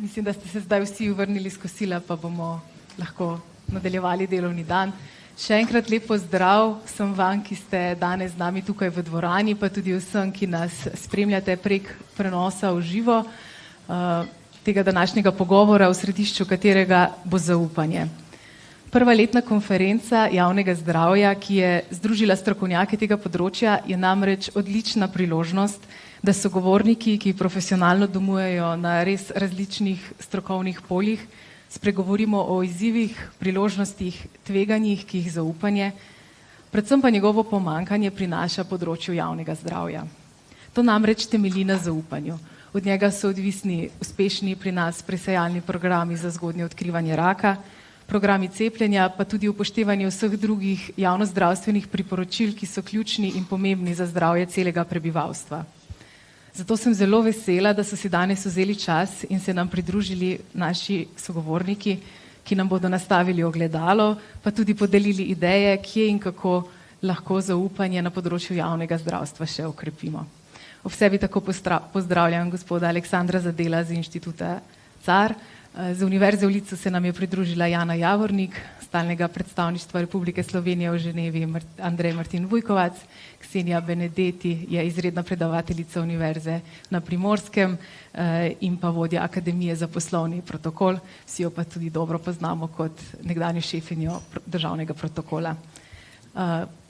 Mislim, da ste se zdaj vsi vrnili z kosila, pa bomo lahko nadaljevali delovni dan. Še enkrat lep pozdrav vsem vam, ki ste danes z nami tukaj v dvorani, pa tudi vsem, ki nas spremljate prek prenosa v živo tega današnjega pogovora, v središču katerega bo zaupanje. Prva letna konferenca javnega zdravja, ki je združila strokovnjake tega področja, je namreč odlična priložnost, da sogovorniki, ki profesionalno domujejo na res različnih strokovnih poljih, spregovorimo o izzivih, priložnostih, tveganjih, ki jih zaupanje, predvsem pa njegovo pomanjkanje prinaša področju javnega zdravja. To namreč temelji na zaupanju. Od njega so odvisni uspešni pri nas presejalni programi za zgodnje odkrivanje raka, programi cepljenja, pa tudi upoštevanje vseh drugih javnozdravstvenih priporočil, ki so ključni in pomembni za zdravje celega prebivalstva. Zato sem zelo vesela, da so si danes vzeli čas in se nam pridružili naši sogovorniki, ki nam bodo nastavili ogledalo, pa tudi podelili ideje, kje in kako lahko zaupanje na področju javnega zdravstva še okrepimo. Ob sebi tako pozdravljam gospoda Aleksandra Zadela z Inštituta CAR. Z Univerze v Licu se nam je pridružila Jana Javornik, stalnega predstavništva Republike Slovenije v Ženevi Andrej Martin Vujkovac, Ksenija Benedetti je izredna predavateljica Univerze na Primorskem in pa vodja Akademije za poslovni protokol, vsi jo pa tudi dobro poznamo kot nekdanjo šefinjo državnega protokola.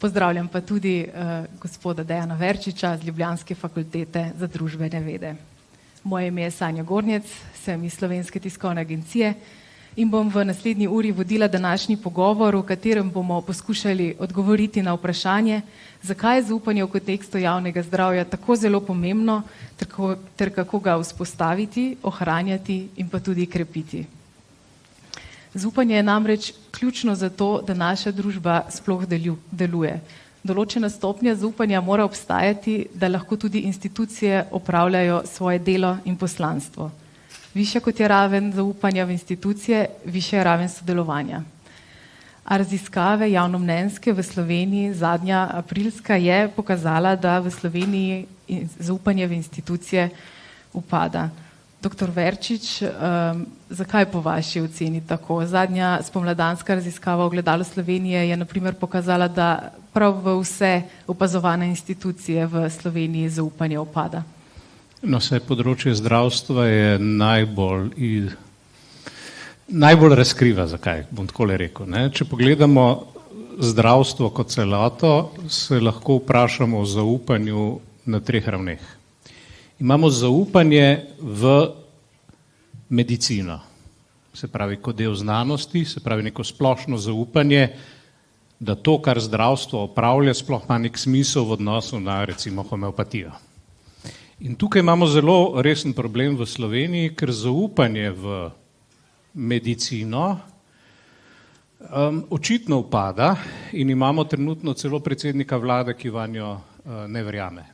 Pozdravljam pa tudi gospoda Dejana Verčiča z Ljubljanske fakultete za družbene vede. Moje ime je Sanja Gornjec, sem iz Slovenske tiskovne agencije in bom v naslednji uri vodila današnji pogovor, v katerem bomo poskušali odgovoriti na vprašanje, zakaj je zaupanje v kontekstu javnega zdravja tako zelo pomembno, ter kako ga vzpostaviti, ohranjati in pa tudi krepiti. Zaupanje je namreč ključno za to, da naša družba sploh deluje. Določena stopnja zaupanja mora obstajati, da lahko tudi institucije opravljajo svoje delo in poslanstvo. Višja kot je raven zaupanja v institucije, višja je raven sodelovanja. A raziskave javnomnenjske v Sloveniji, zadnja aprilska, je pokazala, da v Sloveniji zaupanje v institucije upada. Doktor Verčič, zakaj po vaši oceni tako? Zadnja spomladanska raziskava Ogledalo Slovenije je na primer pokazala, da prav v vse opazovane institucije v Sloveniji zaupanje upada. No, saj področje zdravstva je najbolj razkriva, zakaj, bom takole rekel. Če pogledamo zdravstvo kot celoto, se lahko vprašamo o zaupanju na 3 ravneh. Imamo zaupanje v medicino, se pravi kot del znanosti, se pravi neko splošno zaupanje, da to, kar zdravstvo opravlja, sploh ima nek smisel v odnosu na recimo homeopatijo. In tukaj imamo zelo resen problem v Sloveniji, ker zaupanje v medicino očitno upada in imamo trenutno celo predsednika vlade, ki vanjo ne verjame.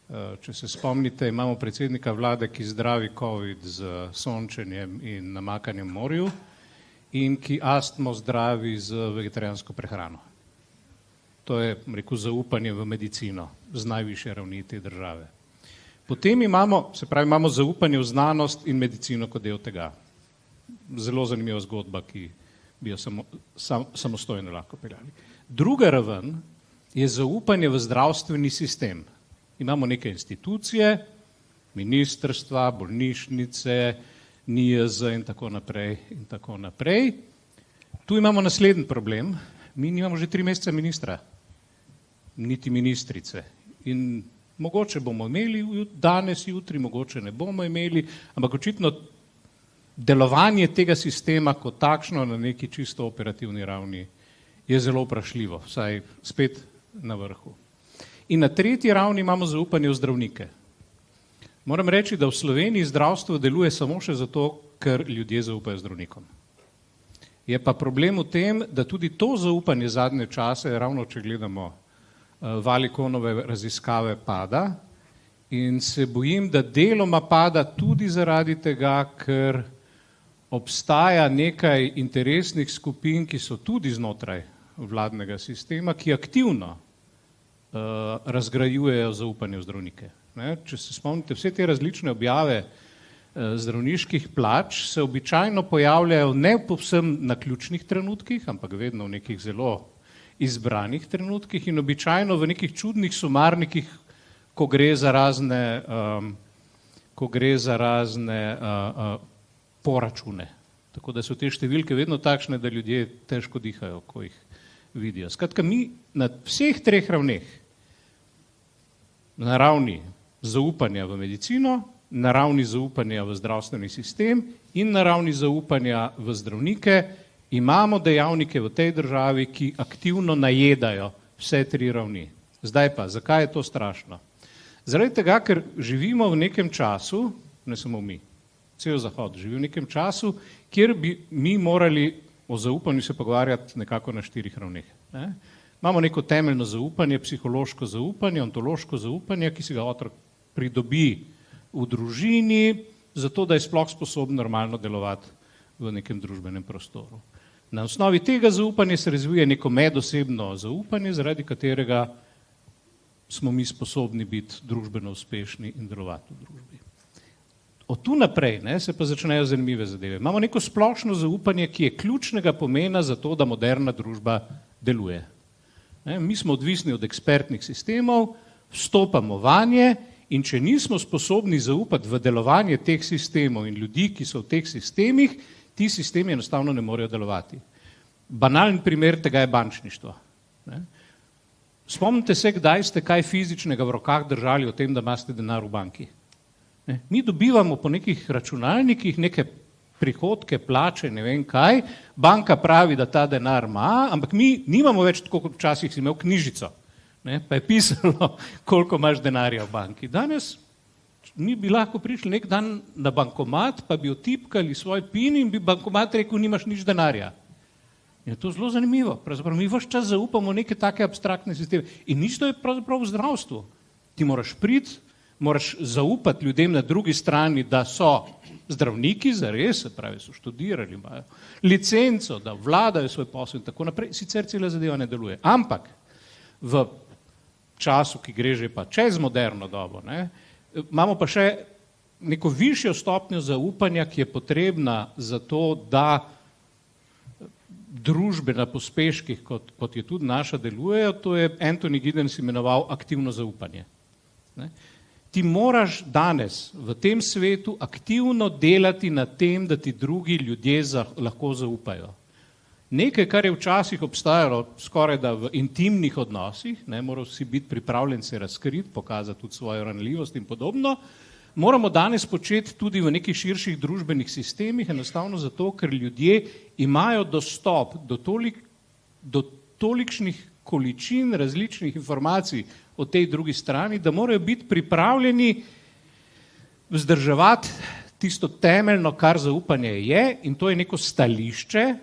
Če se spomnite, imamo predsednika vlade, ki zdravi COVID z sončenjem in namakanjem morju in ki astmo zdravi z vegetarijansko prehrano. To je, rekel, zaupanje v medicino z najvišje ravni te države. Potem imamo zaupanje v znanost in medicino kot del tega. Zelo zanimiva zgodba, ki bi jo samostojno lahko peljali. Druga raven je zaupanje v zdravstveni sistem. Imamo neke institucije, ministrstva, bolnišnice, NIJZ in tako naprej in tako naprej. Tu imamo naslednji problem. Mi nimamo že 3 mesece ministra, niti ministrice. In mogoče bomo imeli danes, jutri, mogoče ne bomo imeli, ampak očitno delovanje tega sistema kot takšno na neki čisto operativni ravni je zelo vprašljivo, vsaj spet na vrhu. In na 3. ravni imamo zaupanje v zdravnike. Moram reči, da v Sloveniji zdravstvo deluje samo še zato, ker ljudje zaupajo zdravnikom. Je pa problem v tem, da tudi to zaupanje zadnje čase, ravno če gledamo Valikonove raziskave, pada in se bojim, da deloma pada tudi zaradi tega, ker obstaja nekaj interesnih skupin, ki so tudi znotraj vladnega sistema, ki aktivno razgrajujejo zaupanje v zdravnike. Če se spomnite, vse te različne objave zdravniških plač se običajno pojavljajo ne povsem na ključnih trenutkih, ampak vedno v nekih zelo izbranih trenutkih in običajno v nekih čudnih sumarnikih, ko gre za razne poračune. Tako da so te številke vedno takšne, da ljudje težko dihajo, ko jih vidijo. Skratka, mi na vseh treh ravneh, na ravni zaupanja v medicino, na ravni zaupanja v zdravstveni sistem in na ravni zaupanja v zdravnike, imamo dejavnike v tej državi, ki aktivno najedajo vse tri ravni. Zdaj pa, zakaj je to strašno? Zaradi tega, ker živimo v nekem času, ne samo mi, cel Zahod živi v nekem času, kjer bi mi morali o zaupanju se pogovarjati nekako na štirih ravneh. Imamo neko temeljno zaupanje, psihološko zaupanje, ontološko zaupanje, ki si ga otrok pridobi v družini, zato da je sploh sposoben normalno delovati v nekem družbenem prostoru. Na osnovi tega zaupanja se razvije neko medosebno zaupanje, zaradi katerega smo mi sposobni biti družbeno uspešni in delovati v družbi. Od tu naprej se pa začnejo zanimive zadeve. Imamo neko splošno zaupanje, ki je ključnega pomena za to, da moderna družba deluje. Mi smo odvisni od ekspertnih sistemov, vstopamo vanje in če nismo sposobni zaupati v delovanje teh sistemov in ljudi, ki so v teh sistemih, ti sistemi enostavno ne morejo delovati. Banalen primer tega je bančništvo. Spomnite se, kdaj ste kaj fizičnega v rokah držali o tem, da imate denar v banki. Mi dobivamo po nekih računalnikih neke prihodke, plače, ne vem kaj, banka pravi, da ta denar ima, ampak mi nimamo več tako, kot včasih si imel knjižico, pa je pisalo, koliko imaš denarja v banki. Danes mi bi lahko prišli nek dan na bankomat, pa bi otipkali svoj PIN in bi bankomat rekel, nimaš nič denarja. In je to zelo zanimivo. Pravzaprav mi ves čas zaupamo neke take abstraktne sisteme. In nič to je pravzaprav v zdravstvu. Ti moraš priti, moraš zaupati ljudem na drugi strani, da so zdravniki zares, se pravi, so študirali, imajo licenco, da vladajo svoj posel in tako naprej, sicer cela zadeva ne deluje. Ampak v času, ki gre že pa čez moderno dobo, imamo pa še neko višjo stopnjo zaupanja, ki je potrebna za to, da družbe na pospeških, kot je tudi naša, delujejo, to je Anthony Giddens imenoval aktivno zaupanje. Ti moraš danes v tem svetu aktivno delati na tem, da ti drugi ljudje lahko zaupajo. Nekaj, kar je včasih obstajalo skoraj da v intimnih odnosih, moral si biti pripravljen se razkriti, pokazati tudi svojo ranljivost in podobno, moramo danes početi tudi v nekih širših družbenih sistemih, enostavno zato, ker ljudje imajo dostop do tolikšnih količin različnih informacij o tej drugi strani, da morajo biti pripravljeni vzdrževati tisto temeljno, kar zaupanje je, in to je neko stališče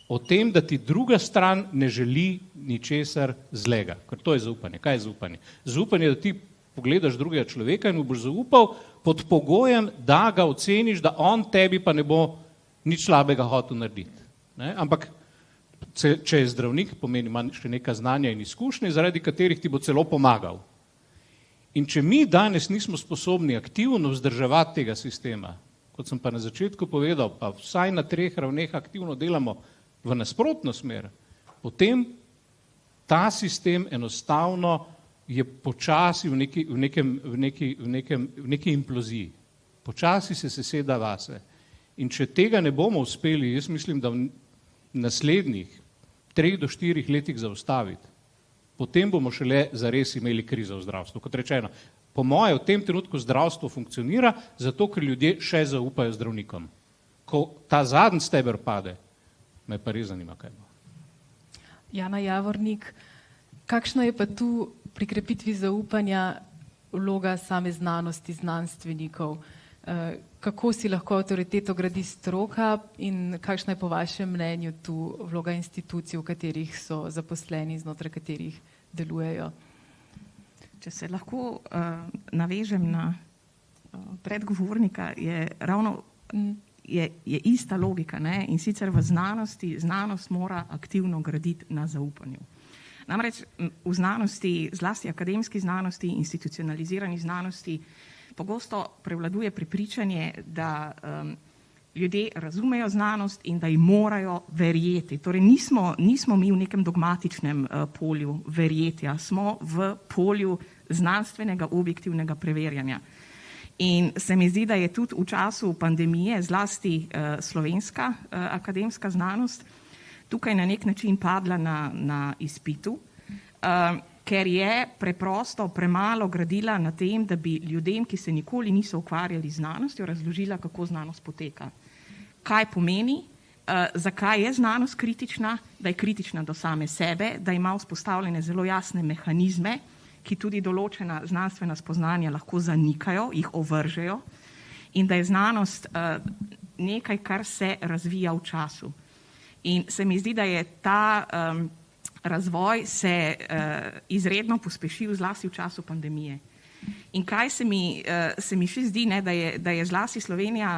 o tem, da ti druga stran ne želi ničesar zlega. Ker to je zaupanje. Kaj je zaupanje? Zaupanje je, da ti pogledaš drugega človeka in mu boš zaupal pod pogojem, da ga oceniš, da on tebi pa ne bo nič slabega hotel narediti. Ampak če je zdravnik, pomeni ima še neka znanja in izkušnje, zaradi katerih ti bo celo pomagal. In če mi danes nismo sposobni aktivno vzdrževati tega sistema, kot sem pa na začetku povedal, pa vsaj na 3 ravneh aktivno delamo v nasprotno smer, potem ta sistem enostavno je počasi v neki imploziji. Počasi se seseda vase. In če tega ne bomo uspeli, jaz mislim, da v naslednjih 3 do 4 letih zaustaviti, potem bomo šele zares imeli krizo v zdravstvu. Kot rečeno, po moje v tem trenutku zdravstvo funkcionira, zato ker ljudje še zaupajo zdravnikom. Ko ta zadnji steber pade, me pa res zanima, kaj bo. Jana Javornik, kakšno je pa tu pri krepitvi zaupanja vloga same znanosti, znanstvenikov? Kako si lahko avtoriteto gradi stroka in kakšna je po vašem mnenju tu vloga institucij, v katerih so zaposleni, znotraj katerih delujejo? Če se lahko navežem na predgovornika, je ravno je ista logika, in sicer v znanosti, znanost mora aktivno graditi na zaupanju. Namreč v znanosti, zlasti akademski znanosti, institucionalizirani znanosti, pogosto prevladuje prepričanje, da ljudje razumejo znanost in da ji morajo verjeti. Torej nismo mi v nekem dogmatičnem polju verjetja, smo v polju znanstvenega, objektivnega preverjanja. In se mi zdi, da je tudi v času pandemije, zlasti slovenska akademska znanost, tukaj na nek način padla na izpitu, ker je preprosto premalo gradila na tem, da bi ljudem, ki se nikoli niso ukvarjali z znanostjo, razložila, kako znanost poteka. Kaj pomeni, zakaj je znanost kritična, da je kritična do same sebe, da ima vzpostavljene zelo jasne mehanizme, ki tudi določena znanstvena spoznanja lahko zanikajo, jih ovržejo, in da je znanost nekaj, kar se razvija v času. In se mi zdi, da je ta razvoj se izredno pospešil zlasti v času pandemije. In kaj se mi še zdi, ne, da je zlasti Slovenija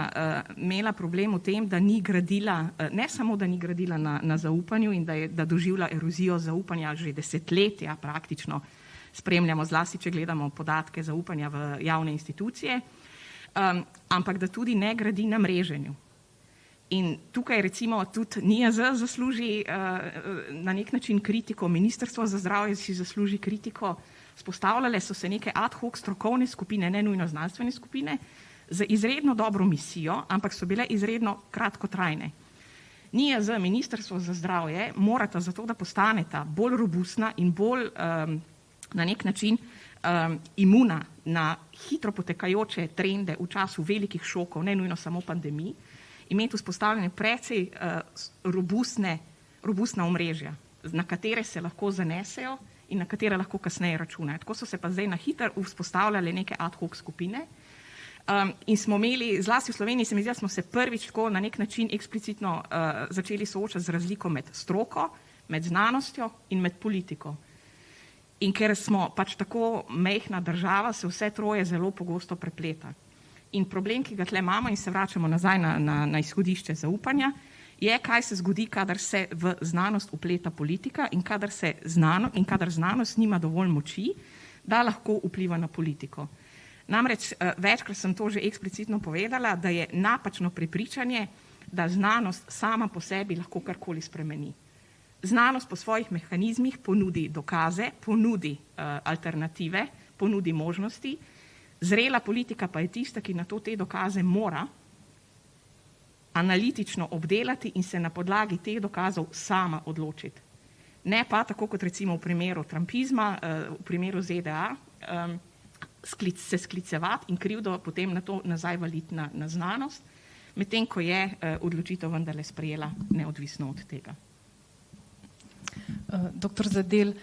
imela problem v tem, da ni gradila, ne samo da ni gradila na zaupanju in da doživlja erozijo zaupanja že desetletja praktično, spremljamo zlasti, če gledamo podatke zaupanja v javne institucije, ampak da tudi ne gradi na mreženju. In tukaj recimo tudi NIJZ zasluži na nek način kritiko, Ministrstvo za zdravje si zasluži kritiko, spostavljale so se neke ad hoc strokovne skupine, ne nujno znanstvene skupine, z izredno dobro misijo, ampak so bile izredno kratkotrajne. NIJZ, Ministrstvo za zdravje, morata zato, da postaneta bolj robustna in bolj na nek način imuna na hitro potekajoče trende v času velikih šokov, ne nujno samo pandemij, imeti vzpostavljene precej robustna omrežja, na katere se lahko zanesejo in na katere lahko kasneje računajo. Tako so se pa zdaj na hitro vzpostavljale neke ad hoc skupine in smo imeli, zlasti v Sloveniji se mi zdi, da smo se prvič tako na nek način eksplicitno začeli soočati z razliko med stroko, med znanostjo in med politiko. In ker smo pač tako majhna država, se vse troje zelo pogosto prepleta. In problem, ki ga tle imamo, in se vračamo nazaj na izhodišče zaupanja, je, kaj se zgodi, kadar se v znanost vpleta politika in kadar znanost nima dovolj moči, da lahko vpliva na politiko. Namreč večkrat sem to že eksplicitno povedala, da je napačno prepričanje, da znanost sama po sebi lahko karkoli spremeni. Znanost po svojih mehanizmih ponudi dokaze, ponudi alternative, ponudi možnosti. Zrela politika pa je tista, ki na to te dokaze mora analitično obdelati in se na podlagi teh dokazov sama odločiti. Ne pa tako kot recimo v primeru trumpizma, v primeru ZDA, se sklicevati in krivdo potem na to nazaj valiti na znanost, medtem ko je odločitev vendarle sprejela neodvisno od tega. Doktor Zadel,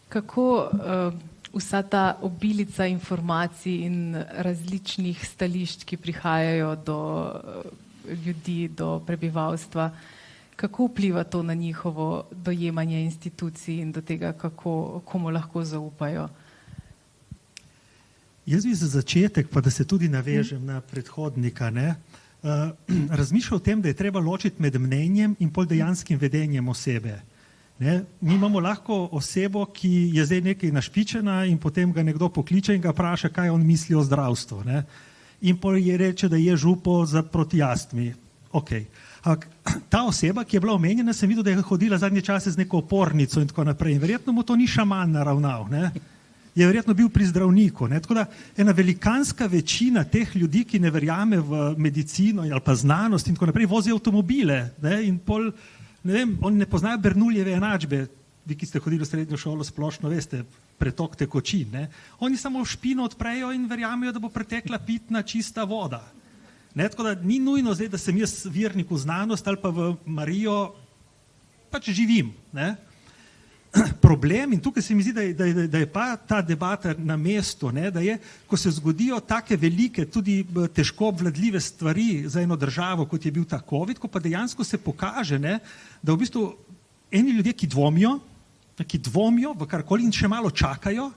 kako vsa ta obilica informacij in različnih stališč, ki prihajajo do ljudi, do prebivalstva, kako vpliva to na njihovo dojemanje institucij in do tega, komu lahko zaupajo? Jaz bi za začetek, pa da se tudi navežem na predhodnika, razmišljal o tem, da je treba ločiti med mnenjem in pol dejanskim vedenjem osebe. Mi imamo lahko osebo, ki je zdaj nekaj našpičena in potem ga nekdo pokliče in ga vpraša, kaj on misli o zdravstvu. In pol je reče, da je župo proti astmi. Okay. Ta oseba, ki je bila omenjena, sem videl, da je hodila zadnje čase z neko opornico in tako naprej. In verjetno mu to ni šaman naravnal. Je verjetno bil pri zdravniku. Tako da ena velikanska večina teh ljudi, ki ne verjame v medicino ali pa znanost in tako naprej, vozi avtomobile. In pol, ne vem, oni ne poznajo Bernoullijeve enačbe, vi, ki ste hodili v srednjo šolo, splošno veste, pretok tekočin. Oni samo špino odprejo in verjamejo, da bo pretekla pitna čista voda. Tako da ni nujno zdaj, da sem jaz vernik v znanost ali pa v Marijo, pač živim. Problem, in tukaj se mi zdi, da je pa ta debata na mestu, da je, ko se zgodijo take velike, tudi težko obvladljive stvari za eno državo, kot je bil ta COVID, ko pa dejansko se pokaže, da v bistvu eni ljudje, ki dvomijo v karkoli in še malo čakajo,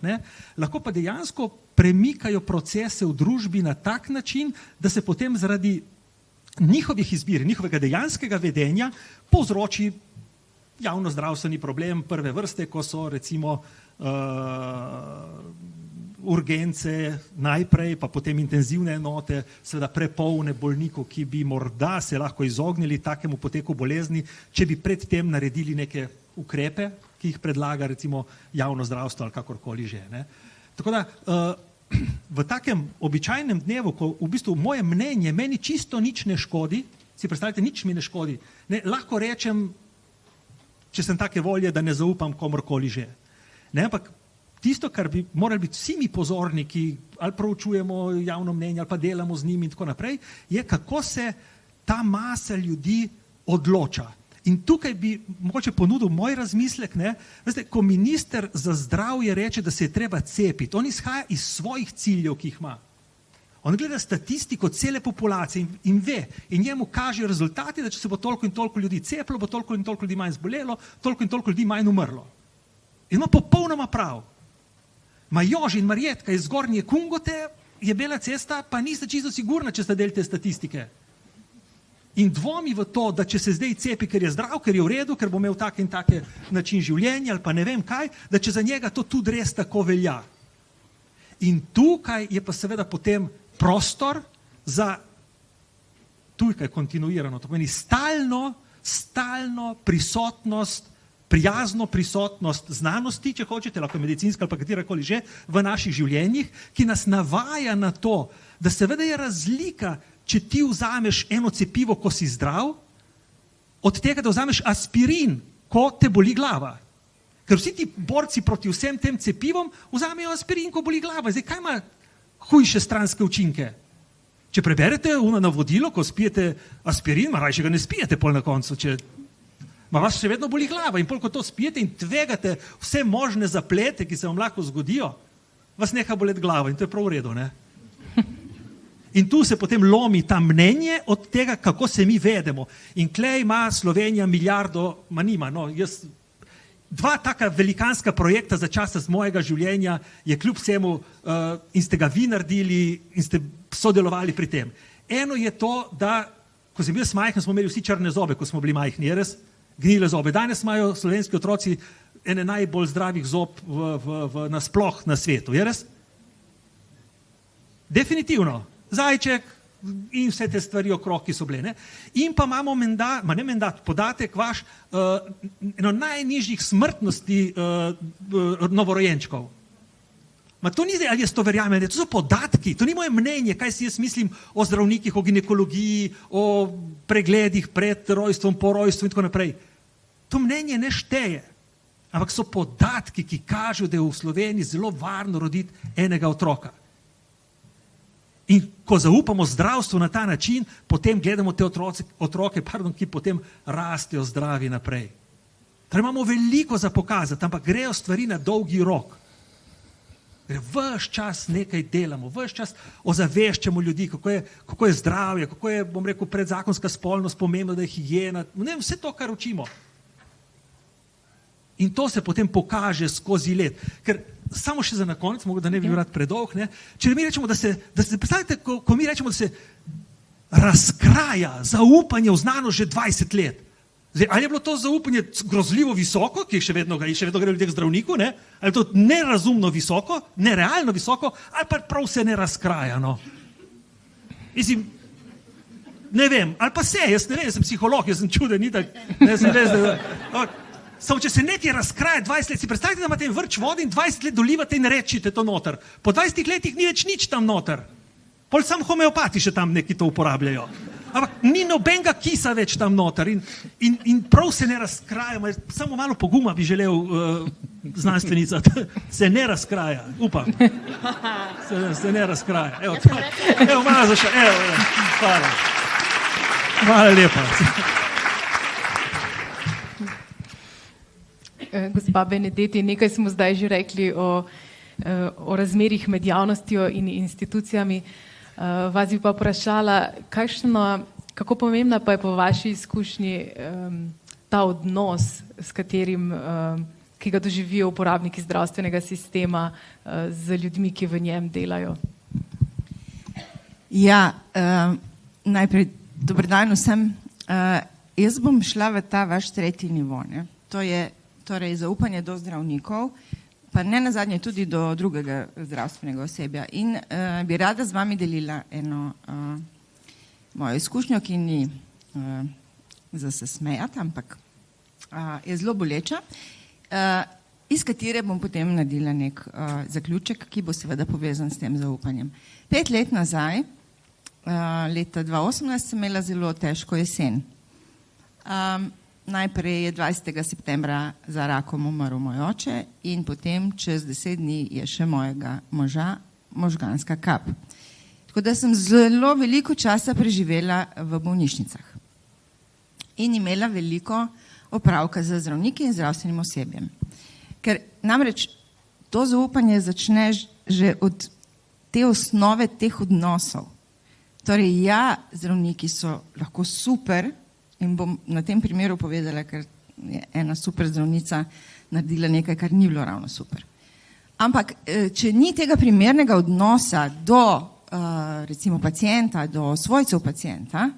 lahko pa dejansko premikajo procese v družbi na tak način, da se potem zaradi njihovih izbir, njihovega dejanskega vedenja povzroči javno zdravstveni problem prve vrste, ko so recimo urgence najprej, pa potem intenzivne enote, seveda prepolne bolnikov, ki bi morda se lahko izognili takemu poteku bolezni, če bi predtem naredili neke ukrepe, ki jih predlaga recimo javno zdravstvo ali kakorkoli že. Ne. Tako da v takem običajnem dnevu, ko v bistvu moje mnenje meni čisto nič ne škodi, si predstavljate, nič mi ne škodi, ne, lahko rečem, če sem take volje, da ne zaupam komorkoli že. Ne, ampak tisto, kar bi morali biti vsi mi pozorniki, ali proučujemo javno mnenje, ali pa delamo z njimi in tako naprej, je, kako se ta masa ljudi odloča. In tukaj bi mogoče ponudil moj razmislek, ne, veste, ko minister za zdravje reče, da se je treba cepiti, on izhaja iz svojih ciljev, ki jih ima. On gleda statistiko cele populacije in ve, in njemu kaže rezultati, da če se bo toliko in toliko ljudi cepilo, bo toliko in toliko ljudi manj zbolelo, toliko in toliko ljudi manj umrlo. In ima popolnoma prav. Ma Jož in Marjetka iz Zgornje Kungote je Bela cesta, pa niste čisto sigurna, če ste del te statistike. In dvomi v to, da če se zdaj cepi, ker je zdrav, ker je v redu, ker bo imel tak in tak način življenja ali pa ne vem kaj, da če za njega to tudi res tako velja. In tukaj je pa seveda potem prostor za tukaj kontinuirano, to pomeni stalno prisotnost, prijazno prisotnost znanosti, če hočete, lahko medicinska ali pa katerakoli že, v naših življenjih, ki nas navaja na to, da seveda je razlika, če ti vzameš eno cepivo, ko si zdrav, od tega, da vzameš aspirin, ko te boli glava. Ker vsi ti borci proti vsem tem cepivom vzamejo aspirin, ko boli glava. Zdaj, kaj ima hujše stranske učinke? Če preberete navodilo, ko spijete aspirin, rajše ga ne spijete pol na koncu, če vas še vedno boli glava in pol, ko to spijete in tvegate vse možne zaplete, ki se vam lahko zgodijo, vas neha boleti glava in to je prav v redu, ne? In tu se potem lomi ta mnenje od tega, kako se mi vedemo. In klej ima Slovenija milijardo, dva taka velikanska projekta za časa z mojega življenja je kljub vsemu in ste ga vi naredili in ste sodelovali pri tem. Eno je to, da ko sem bil majhen, smo imeli vsi črne zobe, ko smo bili majhni, je res? Gnile zobe. Danes imajo slovenski otroci ene najbolj zdravih zob nasploh na svetu, je res? Definitivno. Zajček in vse te stvari okrog, ki so bile. Ne? In pa imamo podatek vaš eno najnižjih smrtnosti novorojenčkov. Ma to ni zdaj, ali jaz to verjamem, to so podatki, to ni moje mnenje, kaj si jaz mislim o zdravnikih, o ginekologiji, o pregledih pred rojstvom, po rojstvu in tako naprej. To mnenje ne šteje, ampak so podatki, ki kažejo, da je v Sloveniji zelo varno roditi enega otroka. In ko zaupamo zdravstvu na ta način, potem gledamo te otroke, ki potem rastejo zdravi naprej. Torej imamo veliko za pokazati, ampak grejo stvari na dolgi rok. Ves čas nekaj delamo, ves čas ozaveščamo ljudi, kako je zdravje, kako je, bom rekel, predzakonska spolnost pomembna, da je higiena, vse to, kar učimo. In to se potem pokaže skozi let. Ker samo še za na konec, da ne bi rad predolg, ne? Če mi rečemo, da se predstavljate, ko mi rečemo, da se razkraja zaupanje v znanost že 20 let. Zdaj, ali je bilo to zaupanje grozljivo visoko, ki še vedno gre ljudje k zdravniku, ne? Ali je to nerazumno visoko, nerealno visoko, ali pa prav se ne razkraja, no? Mislim, ne vem, ali pa se, jaz ne vem, jaz sem psiholog, jaz sem čuden, ni tak, ne sem res, samo če se nekaj razkraja 20 let, si predstavite, da imate vrč vode in 20 let dolivate in rečite to noter. Po 20 letih ni več nič tam noter. Pol sam homeopati še tam neki to uporabljajo. Ampak ni nobenega kisa več tam noter in prav se ne razkraja, samo malo poguma bi želel znanstvenica, se ne razkraja, upam. Se ne razkraja. Evo, malo zašel, hvala. Hvala lepa. Gospa Benedetti, nekaj smo zdaj že rekli o razmerjih med javnostjo in institucijami. Vas bi pa vprašala, kako pomembna pa je po vaši izkušnji ta odnos, ki ga doživijo uporabniki zdravstvenega sistema z ljudmi, ki v njem delajo? Ja, najprej dober dan vsem. Jaz bom šla v ta vaš tretji nivo, ne? To je torej zaupanje do zdravnikov. pa ne nazadnje tudi do drugega zdravstvenega osebja. In bi rada z vami delila eno mojo izkušnjo, ki ni za se smejati, ampak je zelo boleča, iz katere bom potem naredila nek zaključek, ki bo seveda povezan s tem zaupanjem. 5 let nazaj, leta 2018, sem imela zelo težko jesen. Najprej je 20. septembra za rakom umrl moj oče in potem čez 10 dni je še mojega moža možganska kap. Tako da sem zelo veliko časa preživela v bolnišnicah in imela veliko opravka z zdravniki in zdravstvenim osebjem. Ker namreč to zaupanje začne že od te osnove teh odnosov. Torej, ja, zdravniki so lahko super in bom na tem primeru povedala, ker je ena super zdravnica naredila nekaj, kar ni bilo ravno super. Ampak, če ni tega primernega odnosa do recimo pacienta, do svojcev pacienta,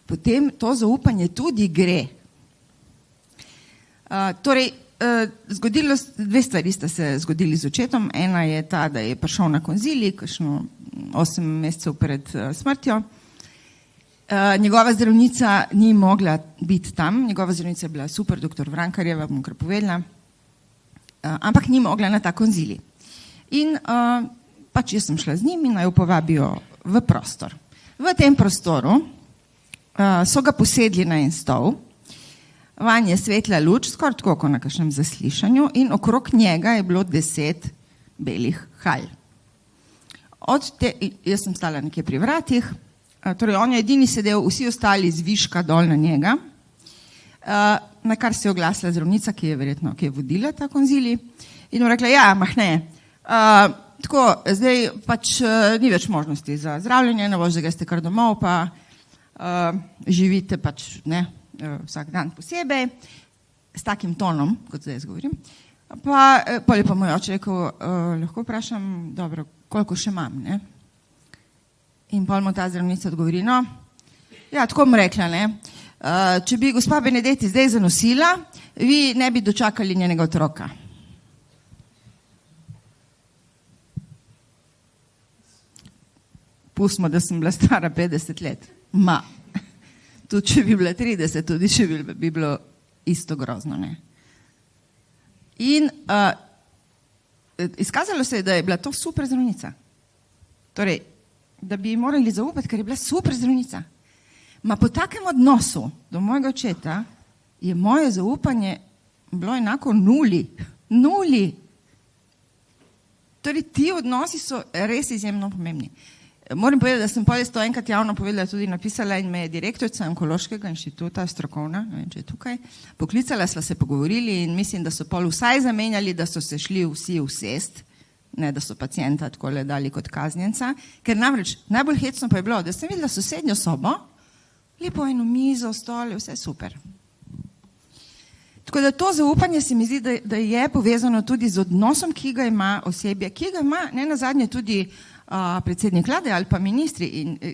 potem to zaupanje tudi gre. Torej, dve stvari sta se zgodili z očetom. Ena je ta, da je prišel na konzilij, kakšno 8 mesecev pred smrtjo. Njegova zdravnica ni mogla biti tam, njegova zdravnica je bila super, doktor Vrankarjeva, bom kar povedala, ampak ni mogla na ta konzilij. In pač jaz sem šla z njim in naj jo povabijo v prostor. V tem prostoru so ga posedli na en stol, vanj je svetla luč, skoraj tako kot na kakšnem zaslišanju, in okrog njega je bilo 10 belih halj. Jaz sem stala nekje pri vratih, torej on je edini sedel, vsi ostali zviška dol na njega, na kar se je oglasila zdravnica, ki je verjetno vodila ta konzilij, in mu rekla, ja, ne, tako, zdaj pač ni več možnosti za zdravljenje, ne boš, da ste kar domov, pa živite pač, ne, vsak dan posebej, s takim tonom, kot zdaj jaz govorim. Pa je pa moj oče rekel, lahko vprašam, dobro, koliko še imam, ne? In pol mu ta zdravnica odgovori, no, ja, tako bom rekla, ne, če bi gospa Benedetti zdaj zanosila, vi ne bi dočakali njenega otroka. Pustimo, da sem bila stara 50 let. Tudi če bi bila 30, tudi če bi bilo isto grozno, ne. In izkazalo se je, da je bila to super zdravnica. Torej, da bi morali zaupati, ker je bila super zdravnica. Po takem odnosu do mojega očeta je moje zaupanje bilo enako nuli. Nuli. Torej, ti odnosi so res izjemno pomembni. Moram povedati, da sem potem to enkrat javno povedala, tudi napisala in me je direktorica Onkološkega inštituta, strokovna, ne vem, če je tukaj, poklicala, sva se pogovorili in mislim, da so pol vsaj zamenjali, da so se šli vsi usest, ne da so pacienta tako le dali kot kaznjenca, ker namreč najbolj hecno pa je bilo, da sem videla sosednjo sobo, lepo eno mizo, stole, vse super. Tako da to zaupanje se mi zdi, da je povezano tudi z odnosom, ki ga ima osebje, ki ga ima ne nazadnje tudi predsednik vlade ali pa ministri,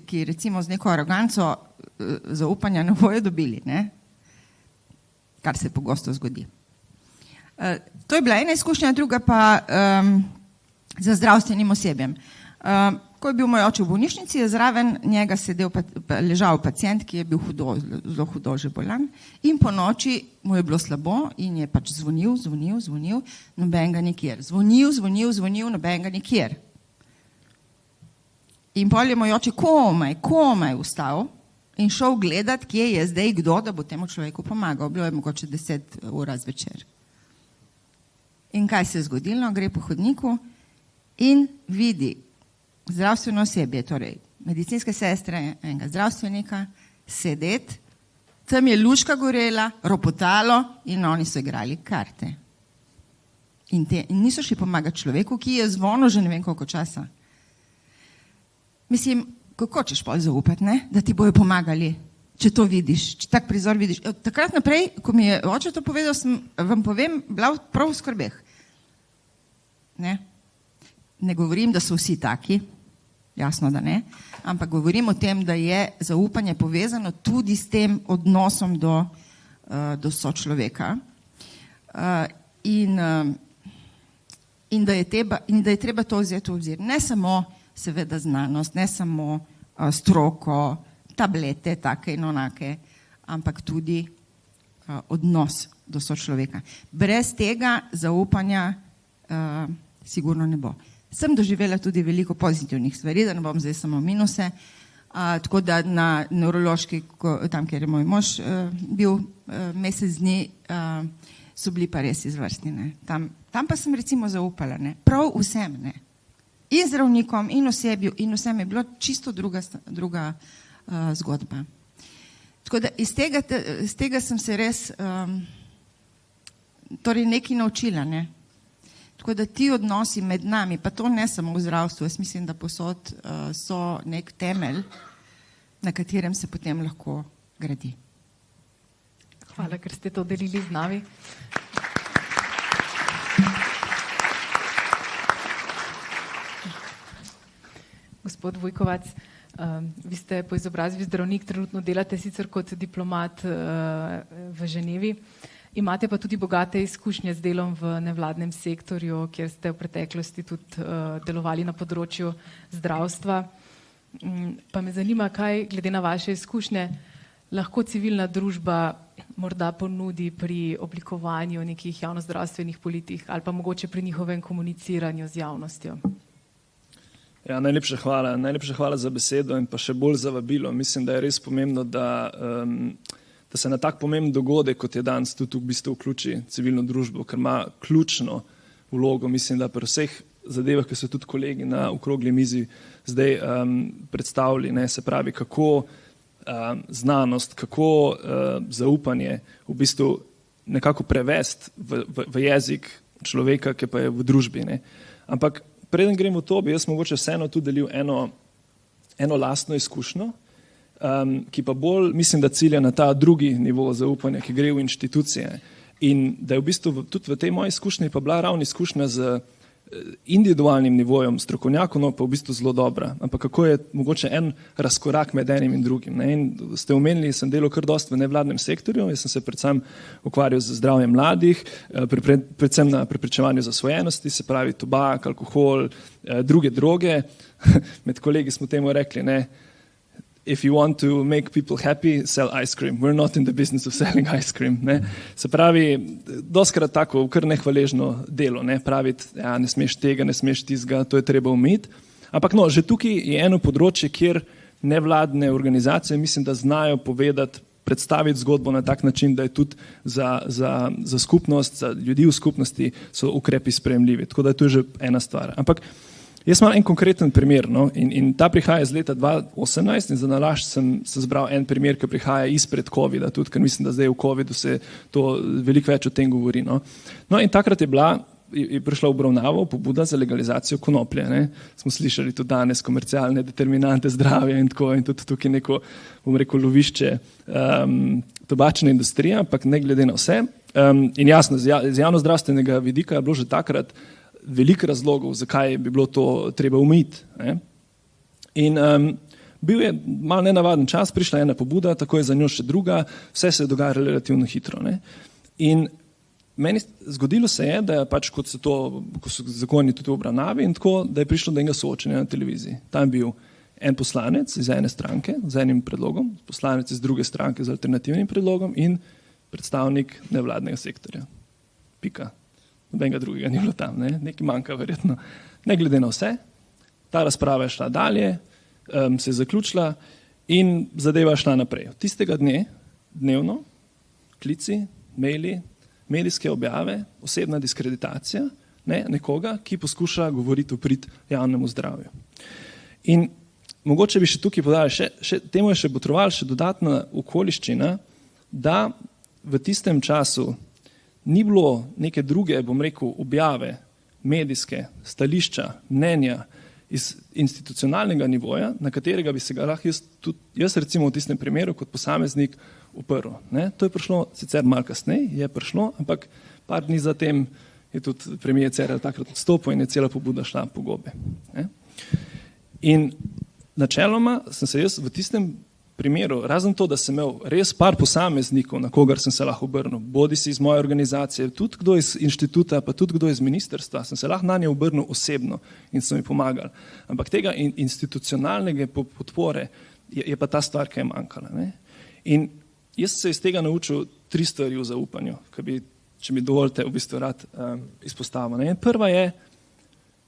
ki recimo z neko aroganco zaupanja ne bojo dobili, ne? Kar se pogosto zgodi. To je bila ena izkušnja, druga pa za zdravstvenim osebjem. Ko je bil moj oče v bolnišnici, je zraven njega ležal pacient, ki je bil zelo hudo že bolan, in po noči mu je bilo slabo in je pač zvonil, nobenega nikjer. Zvonil, nobenega nikjer. In pol je moj oče komaj vstal in šel gledat, kje je zdaj kdo, da bo temu človeku pomagal. Bilo je mogoče 10 ur zvečer. In kaj se je zgodilo? Gre po hodniku in vidi zdravstveno osebje, torej medicinske sestre, enega zdravstvenika, sedeti, tam je lučka gorela, ropotalo in oni so igrali karte. In niso šli pomagati človeku, ki je zvonil že ne vem koliko časa. Mislim, kako ćeš pol zaupati, ne? Da ti bojo pomagali, če to vidiš, če tak prizor vidiš. Od takrat naprej, ko mi je oče to povedal, vam povem, bila prav v skrbeh. Ne govorim, da so vsi taki, jasno, da ne, ampak govorim o tem, da je zaupanje povezano tudi s tem odnosom do sočloveka. In in da je treba to vzeti v obzir. Ne samo seveda znanost, ne samo stroko, tablete, take in onake, ampak tudi odnos do sočloveka. Brez tega zaupanja sigurno ne bo. Sem doživela tudi veliko pozitivnih stvari, da ne bom zdaj samo minuse, tako da na nevrološki, tam, kjer je moj mož bil mesec dni, so bili pa res izvrstni. Ne. Tam pa sem recimo zaupala, ne. Prav vsem, ne. In zdravnikom, in osebju, in vsem je bilo čisto druga zgodba. Tako da iz tega sem se res torej nekaj naučila, ne. Tako da ti odnosi med nami, pa to ne samo v zdravstvu, jaz mislim, da posod so nek temelj, na katerem se potem lahko gradi. Hvala, ker ste to delili z nami. Gospod Vujkovac, vi ste po izobrazbi zdravnik, trenutno delate sicer kot diplomat v Ženevi. Imate pa tudi bogate izkušnje z delom v nevladnem sektorju, kjer ste v preteklosti tudi delovali na področju zdravstva. Pa me zanima, kaj glede na vaše izkušnje lahko civilna družba morda ponudi pri oblikovanju nekih javnozdravstvenih politik ali pa mogoče pri njihovem komuniciranju z javnostjo. Ja, najlepša hvala za besedo in pa še bolj za vabilo. Mislim, da je res pomembno, da se na tak pomemben dogodek, kot je danes, tudi v bistvu vključi civilno družbo, ker ima ključno vlogo. Mislim, da pri vseh zadevah, ki so tudi kolegi na okrogli mizi zdaj predstavili, ne, se pravi, kako znanost, kako zaupanje v bistvu nekako prevesti v jezik človeka, ki pa je v družbi. Ne. Ampak preden grem v to, bi jaz mogoče vseeno tudi delil eno lastno izkušnjo, ki pa bolj, mislim, da cilja na ta drugi nivo zaupanja, ki gre v inštitucije. In da je v bistvu tudi v tej moji izkušnji pa bila ravno izkušnja z individualnim nivojem strokovnjakov, no pa v bistvu zelo dobra. Ampak kako je mogoče en razkorak med enim in drugim. Ne? In ste omenili, sem delal kar dosti v nevladnem sektorju, jaz sem se predvsem ukvarjal z zdravjem mladih, predvsem na preprečevanju zasvojenosti, se pravi tobak, alkohol, druge droge. Med kolegi smo temu rekli, ne, if you want to make people happy, sell ice cream. We're not in the business of selling ice cream. Ne? Se pravi, doskrat tako kar nehvaležno delo, ne? Praviti, ja, ne smeš tega, ne smeš tizga, to je treba umiti. Ampak no, že tukaj je eno področje, kjer nevladne organizacije mislim, da znajo povedati, predstaviti zgodbo na tak način, da je tudi za skupnost, za ljudi v skupnosti so ukrepi sprejemljivi. Tako da to je že ena stvar. Ampak jaz imam en konkreten primer, no? in ta prihaja iz leta 2018 in za nalašč sem zbral en primer, ki prihaja izpred COVID-a, tudi ker mislim, da zdaj v COVID-u se to veliko več o tem govori. No in takrat je prišla v obravnavo pobuda za legalizacijo konoplje. Ne? Smo slišali tudi danes komercialne determinante zdravja in tako in tudi tukaj neko, bom rekel, lovišče tobačne industrije, ampak ne glede na vse. In jasno, z javnozdravstvenega vidika je bilo že takrat veliko razlogov, zakaj bi bilo to treba umiti. In bil je malo nenavaden čas, prišla ena pobuda, tako je za njo še druga, vse se je dogajalo relativno hitro. Ne? In meni zgodilo se je, da pač ko so zakoni tudi v obravnavi in tako, da je prišlo do enega soočenja na televiziji. Tam je bil en poslanec iz ene stranke z enim predlogom, poslanec iz druge stranke z alternativnim predlogom in predstavnik nevladnega sektorja. Pika. Nobenega drugega ni bilo tam, ne? Nekaj manjka verjetno. Ne glede na vse, ta razprava je šla dalje, se je zaključila in zadeva je šla naprej. Od tistega dne, dnevno, klici, maili, medijske objave, osebna diskreditacija, ne, nekoga, ki poskuša govoriti v prid javnemu zdravju. In mogoče bi še tukaj podali, temu je še botrovala še dodatna okoliščina, da v tistem času ni bilo neke druge, bom rekel, objave, medijske, stališča, mnenja iz institucionalnega nivoja, na katerega bi se ga lahko jaz recimo v tistem primeru kot posameznik uprl. Ne? To je prišlo sicer malo kasneje, je prišlo, ampak par dni zatem je tudi premier Cerar takrat odstopil in je cela pobuda šla po gobe. Ne? In načeloma sem se jaz v tistem primeru, razen to, da sem imel res par posameznikov, na kogar sem se lahko obrnil, bodi si iz moje organizacije, tudi kdo iz inštituta, pa tudi kdo iz ministrstva, sem se lahko na nje obrnil osebno in so mi pomagali. Ampak tega institucionalnega podpore je pa ta stvar, ki je manjkala. Ne? In jaz se iz tega naučil 3 stvari v zaupanju, ki bi, če mi dovolite, v bistvu rad izpostavil. Ne? Prva je,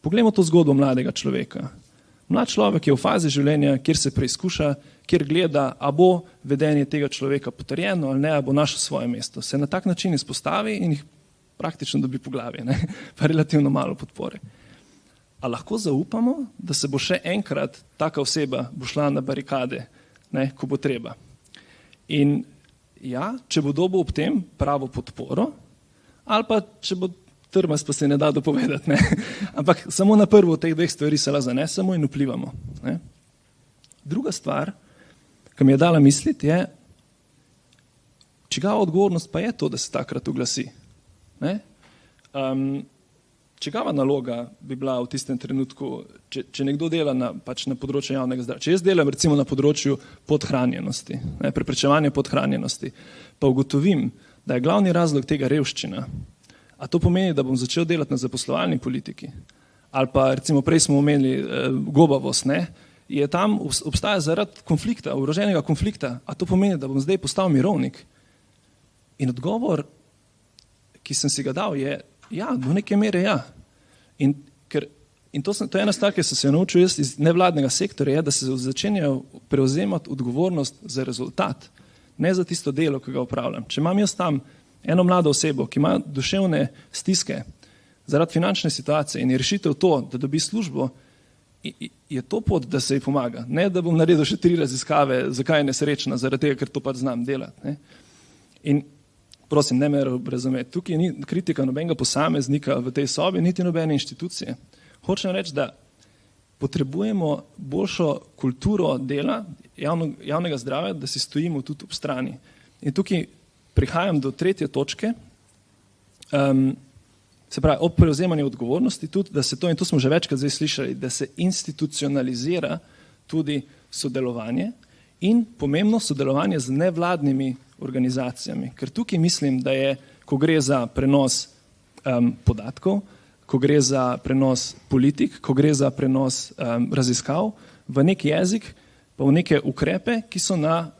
poglejmo to zgodbo mladega človeka. Mlad človek je v fazi življenja, kjer se preizkuša, kjer gleda, a bo vedenje tega človeka potrjeno ali ne, a bo našel svoje mesto. Se na tak način izpostavi in jih praktično dobi po glavi, ne? Pa relativno malo podpore. A lahko zaupamo, da se bo še enkrat taka oseba bo šla na barikade, ne, ko bo treba. In ja, če bo dobil ob tem pravo podporo, ali pa če bo trmas, pa se ne da dopovedati. Ne? Ampak samo na prvo teh 2 stvari se lahko zanesemo in vplivamo. Ne? Druga stvar, ki mi je dala misliti, je, čigava odgovornost pa je to, da se takrat oglasi. Ne? Čigava naloga bi bila v tistem trenutku, če nekdo dela na področju javnega zdravja. Če jaz delam recimo na področju podhranjenosti, ne, preprečevanja podhranjenosti, pa ugotovim, da je glavni razlog tega revščina, a to pomeni, da bom začel delati na zaposlovalni politiki, ali pa recimo prej smo omenili gobavost, ne, je tam obstaja zaradi konflikta, oroženega konflikta, a to pomeni, da bom zdaj postal mirovnik. In odgovor, ki sem si ga dal, je ja, do neke mere ja. In to je ena stvar, ki sem se naučil jaz iz nevladnega sektorja, je, da se začenjajo prevzemati odgovornost za rezultat, ne za tisto delo, ki ga opravljam. Če imam jaz tam eno mlado osebo, ki ima duševne stiske zaradi finančne situacije in je rešitev to, da dobi službo, je to pot, da se ji pomaga. Ne, da bom naredil še 3 raziskave, zakaj je nesrečna, zaradi tega, ker to pač znam delati. Ne. In prosim, ne me razumeti, tukaj ni kritika nobenega posameznika v tej sobi, niti nobene inštitucije. Hočem reči, da potrebujemo boljšo kulturo dela javnega zdravja, da si stojimo tudi ob strani. In tukaj prihajam do 3. točke, se pravi, ob prevzemanju odgovornosti tudi, da se to, in to smo že večkrat zdaj slišali, da se institucionalizira tudi sodelovanje in pomembno sodelovanje z nevladnimi organizacijami. Ker tukaj mislim, da je, ko gre za prenos podatkov, ko gre za prenos politik, ko gre za prenos raziskav v nek jezik, pa v neke ukrepe, ki so na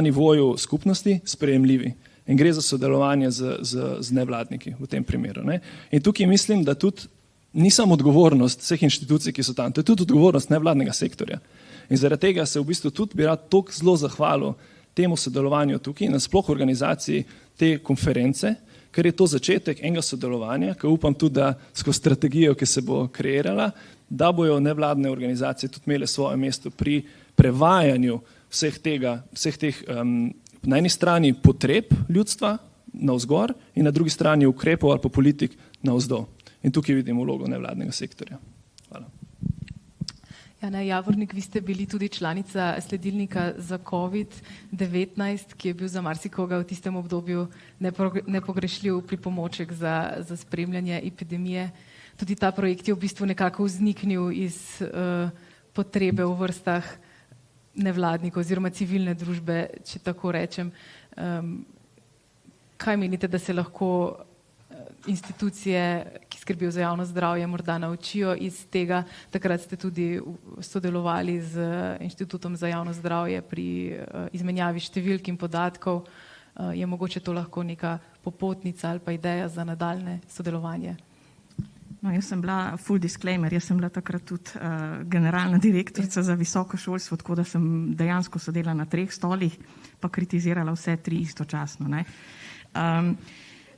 nivoju skupnosti sprejemljivi. In gre za sodelovanje z nevladniki v tem primeru. Ne? In tukaj mislim, da tudi ni samo odgovornost vseh inštitucij, ki so tam, to je tudi odgovornost nevladnega sektorja. In zaradi tega se v bistvu tudi bi rad toliko zelo zahvalil temu sodelovanju tukaj, nasploh organizaciji te konference, ker je to začetek enega sodelovanja, ki upam tudi, da skozi strategijo, ki se bo kreirala, da bojo nevladne organizacije tudi imele svoje mesto pri prevajanju vseh teh na eni strani potreb ljudstva navzgor in na drugi strani ukrepov ali pa politik navzdol. In tukaj vidimo vlogo nevladnega sektorja. Hvala. Jana Javornik, vi ste bili tudi članica sledilnika za COVID-19, ki je bil za marsikoga v tistem obdobju nepogrešljiv pripomoček za spremljanje epidemije. Tudi ta projekt je v bistvu nekako vzniknil iz potrebe v vrstah nevladnikov oziroma civilne družbe, če tako rečem. Kaj menite, da se lahko institucije, ki skrbijo za javno zdravje, morda naučijo iz tega? Takrat ste tudi sodelovali z Inštitutom za javno zdravje pri izmenjavi številk in podatkov. Je mogoče to lahko neka popotnica ali pa ideja za nadaljne sodelovanje? No, jaz sem bila, full disclaimer, jaz sem bila takrat tudi generalna direktorica za visoko šolstvo, tako da sem dejansko sedela na 3 stolih, pa kritizirala vse 3 istočasno. Ne.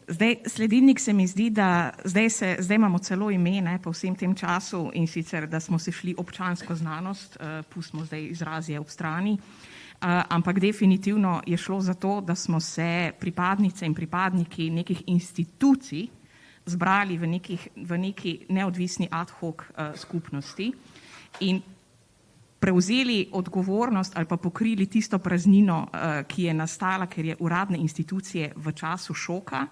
Zdaj, sledilnik se mi zdi, da zdaj imamo celo ime, ne, po vsem tem času, in sicer, da smo se šli občansko znanost, pustimo zdaj izrazje ob strani, ampak definitivno je šlo za to, da smo se pripadnice in pripadniki nekih institucij zbrali v neki neodvisni ad hoc skupnosti in prevzeli odgovornost ali pa pokrili tisto praznino, ki je nastala, ker je uradne institucije v času šoka,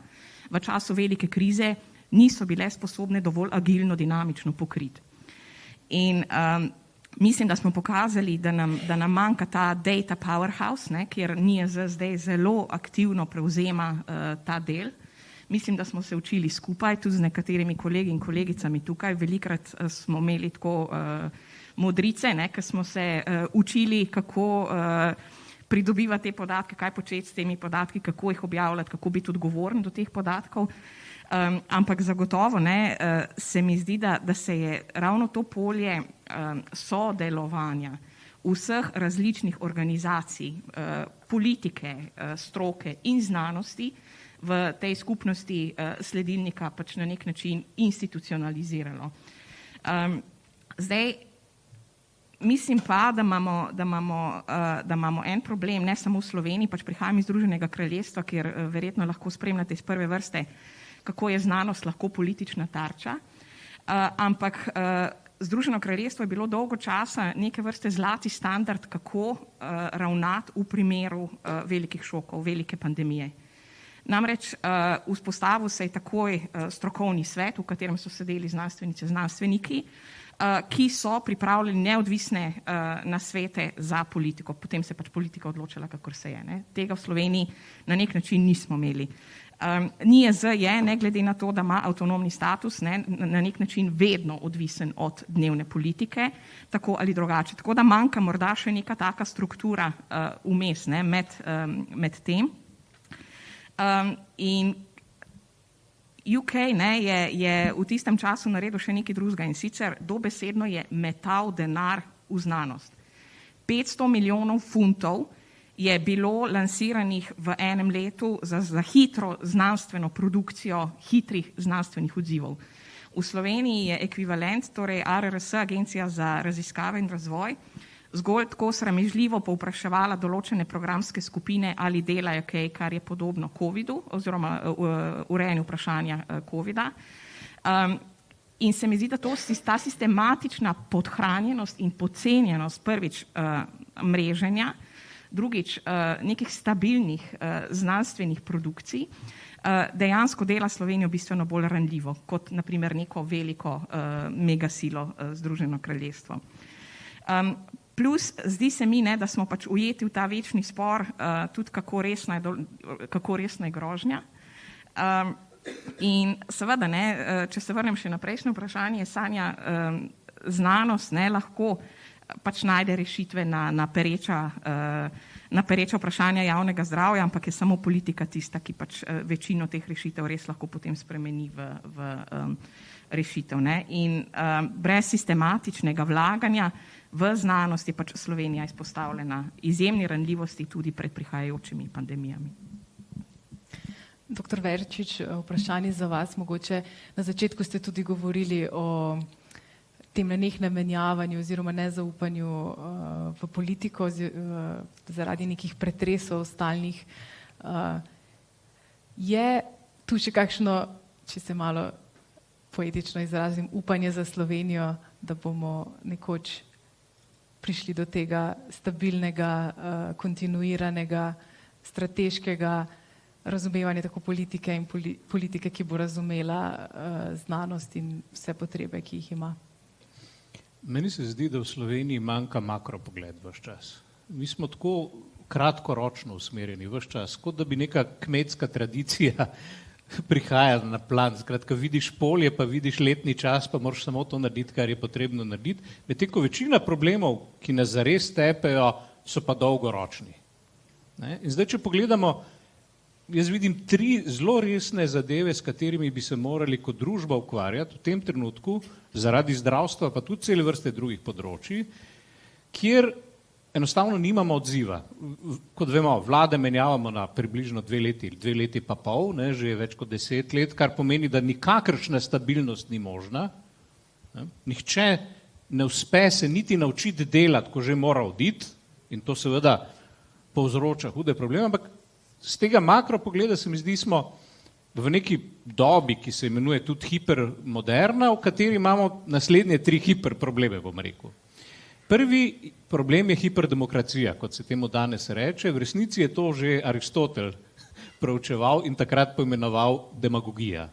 v času velike krize niso bile sposobne dovolj agilno, dinamično pokriti. In Mislim, da smo pokazali, da nam manjka ta data powerhouse, ne, kjer NIJZ zdaj zelo aktivno prevzema ta del. Mislim, da smo se učili skupaj, tudi z nekaterimi kolegi in kolegicami tukaj. Velikrat smo imeli tako modrice, ne, ker smo se učili, kako pridobivati te podatke, kaj početi s temi podatki, kako jih objavljati, kako biti odgovoren do teh podatkov. Ampak zagotovo ne, se mi zdi, da se je ravno to polje sodelovanja vseh različnih organizacij, politike, stroke in znanosti v tej skupnosti sledilnika pač na nek način institucionaliziralo. Zdaj, mislim pa, da imamo en problem, ne samo v Sloveniji, pač prihajam iz Združenega kraljestva, kjer verjetno lahko spremljate iz prve vrste, kako je znanost lahko politična tarča, ampak Združeno kraljestvo je bilo dolgo časa neke vrste zlati standard, kako ravnati v primeru velikih šokov, velike pandemije. Namreč vzpostavil se je takoj strokovni svet, v katerem so sedeli znanstvenice, znanstveniki, ki so pripravljali neodvisne nasvete za politiko. Potem se pač politika odločila, kakor se je. Ne? Tega v Sloveniji na nek način nismo imeli. NIJZ je, ne glede na to, da ima avtonomni status, ne, na nek način vedno odvisen od dnevne politike, tako ali drugače. Tako da manjka morda še neka taka struktura vmes, ne, med tem. In UK ne, je v tistem času naredil še nekaj drugega in sicer dobesedno je metal denar v znanost. 500 milijonov funtov je bilo lansiranih v enem letu za hitro znanstveno produkcijo hitrih znanstvenih odzivov. V Sloveniji je ekvivalent, torej ARRS, Agencija za raziskave in razvoj, zgolj tako sramežljivo povpraševala določene programske skupine ali delajo kaj, kar je podobno COVID-u oziroma urejanju vprašanja COVID-a. In se mi zdi, da ta sistematična podhranjenost in podcenjenost prvič mreženja, drugič nekih stabilnih znanstvenih produkcij, dejansko dela Slovenijo bistveno bolj ranljivo, kot naprimer neko veliko megasilo Združeno kraljestvo. Plus, zdi se mi, ne, da smo pač ujeti v ta večni spor, tudi kako resna je grožnja. In seveda, ne, če se vrnem še na prejšnje vprašanje, Sanja, znanost ne, lahko pač najde rešitve na pereča vprašanja javnega zdravja, ampak je samo politika tista, ki pač večino teh rešitev res lahko potem spremeni v rešitev. Ne. In brez sistematičnega vlaganja v znanost je pač Slovenija izpostavljena izjemni ranljivosti tudi pred prihajajočimi pandemijami. Doktor Verčič, vprašanje za vas. Mogoče na začetku ste tudi govorili o tem nenehnem menjavanju oziroma nezaupanju v politiko zaradi nekih pretresov stalnih. Je tu še kakšno, če se malo poetično izrazim, upanje za Slovenijo, da bomo nekoč prišli do tega stabilnega, kontinuiranega, strateškega razumevanja tako politike in politike, ki bo razumela znanost in vse potrebe, ki jih ima? Meni se zdi, da v Sloveniji manjka makropogled ves čas. Mi smo tako kratkoročno usmerjeni ves čas, kot da bi neka kmetska tradicija prihajala na plan. Skratka, vidiš polje, pa vidiš letni čas, pa moraš samo to narediti, kar je potrebno narediti. Medtem ko večina problemov, ki nas zares tepejo, so pa dolgoročni. Ne? In zdaj, če pogledamo, jaz vidim 3 zelo resne zadeve, s katerimi bi se morali kot družba ukvarjati v tem trenutku, zaradi zdravstva, pa tudi cele vrste drugih področji, kjer enostavno nimamo odziva. Kot vemo, vlade menjavamo na približno 2 leti, 2 leti pa pol, ne, že je več kot 10 let, kar pomeni, da nikakršna stabilnost ni možna. Ne. Nihče ne uspe se niti naučiti delati, ko že mora oditi, in to seveda povzroča hude probleme, ampak z tega makropogleda se mi zdi, smo v neki dobi, ki se imenuje tudi hipermoderna, v kateri imamo naslednje 3 hiperprobleme, bom rekel. Prvi problem je hiperdemokracija, kot se temu danes reče. V resnici je to že Aristotel proučeval in takrat poimenoval demagogija.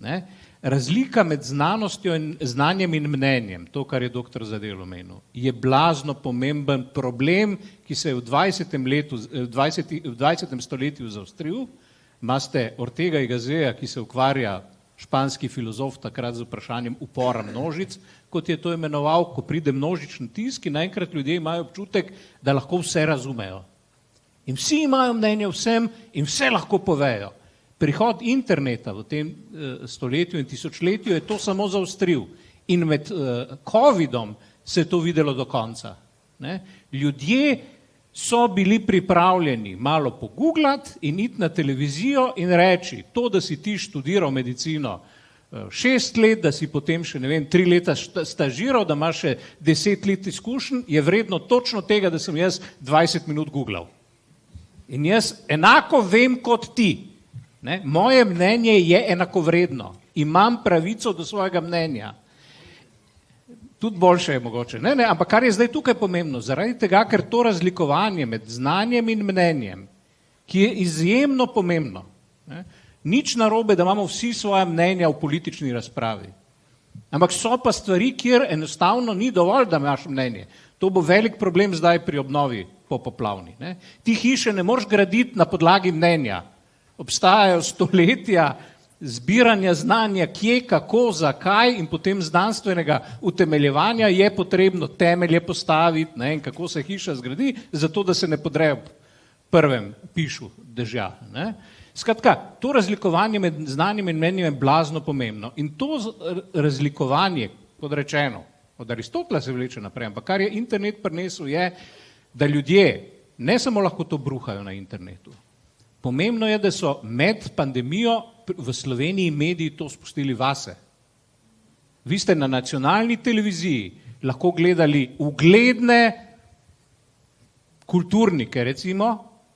Ne? Razlika med znanjem in mnenjem, to, kar je doktor Zadel omenil, je blazno pomemben problem, ki se je v 20. stoletju zaostril. Imate Ortega y Gasseja, ki se ukvarja, španski filozof, takrat z vprašanjem upora množic, kot je to imenoval, ko pride množični tisk in naenkrat ljudje imajo občutek, da lahko vse razumejo. In vsi imajo mnenje vsem in vse lahko povejo. Prihod interneta v tem stoletju in tisočletju je to samo zaostril. In med covidom se je to videlo do konca. Ne? Ljudje so bili pripravljeni malo pogooglati in iti na televizijo in reči, to, da si ti študiral medicino 6 let, da si potem še, 3 leta stažiral, da imaš še 10 let izkušenj, je vredno točno tega, da sem jaz 20 minut googlal. In jaz enako vem kot ti. Ne? Moje mnenje je enakovredno. Imam pravico do svojega mnenja. Tudi boljše je mogoče. Ne, ampak kar je zdaj tukaj pomembno, zaradi tega, ker to razlikovanje med znanjem in mnenjem, ki je izjemno pomembno, ne, nič narobe, da imamo vsi svoja mnenja v politični razpravi. Ampak so pa stvari, kjer enostavno ni dovolj, da imaš mnenje. To bo velik problem zdaj pri obnovi popoplavni. Ne. Ti hiše ne moreš graditi na podlagi mnenja. Obstajajo stoletja zbiranja znanja, kje, kako, zakaj in potem znanstvenega utemeljevanja je potrebno temelje postaviti, ne, in kako se hiša zgradi, zato da se ne podre v prvem pišu dežja. Ne. Skratka, to razlikovanje med znanjem in mnenjem je blazno pomembno. In to razlikovanje, kot rečeno, od Aristotela se vleče naprej, ampak kar je internet prinesel je, da ljudje ne samo lahko to bruhajo na internetu. Pomembno je, da so med pandemijo v Sloveniji mediji to spustili vase. Vi ste na nacionalni televiziji lahko gledali ugledne kulturnike, recimo,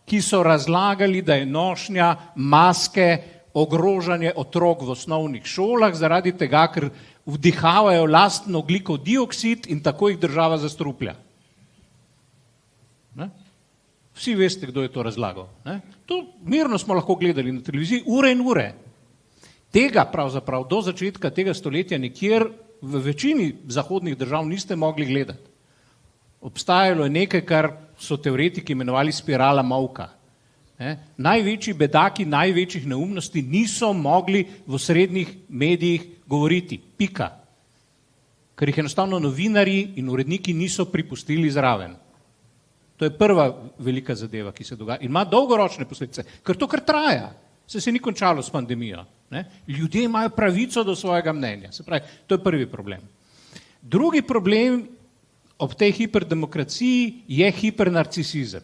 ki so razlagali, da je nošnja maske ogrožanje otrok v osnovnih šolah zaradi tega, ker vdihavajo lasten ogljikov dioksid in tako jih država zastruplja. Ne? Vsi veste, kdo je to razlagal. Ne? To mirno smo lahko gledali na televiziji ure in ure. Tega pravzaprav do začetka tega stoletja nikjer v večini zahodnih držav niste mogli gledati. Obstajalo je nekaj, kar so teoretiki imenovali spirala molka. Največji bedaki, največjih neumnosti niso mogli v srednjih medijih govoriti. Pika. Ker jih enostavno novinarji in uredniki niso pripustili zraven. To je prva velika zadeva, ki se dogaja. In ima dolgoročne posledice, ker to kar traja. Se ni končalo s pandemijo. Ne? Ljudje imajo pravico do svojega mnenja. Se pravi, to je prvi problem. Drugi problem ob tej hiperdemokraciji je hipernarcisizem,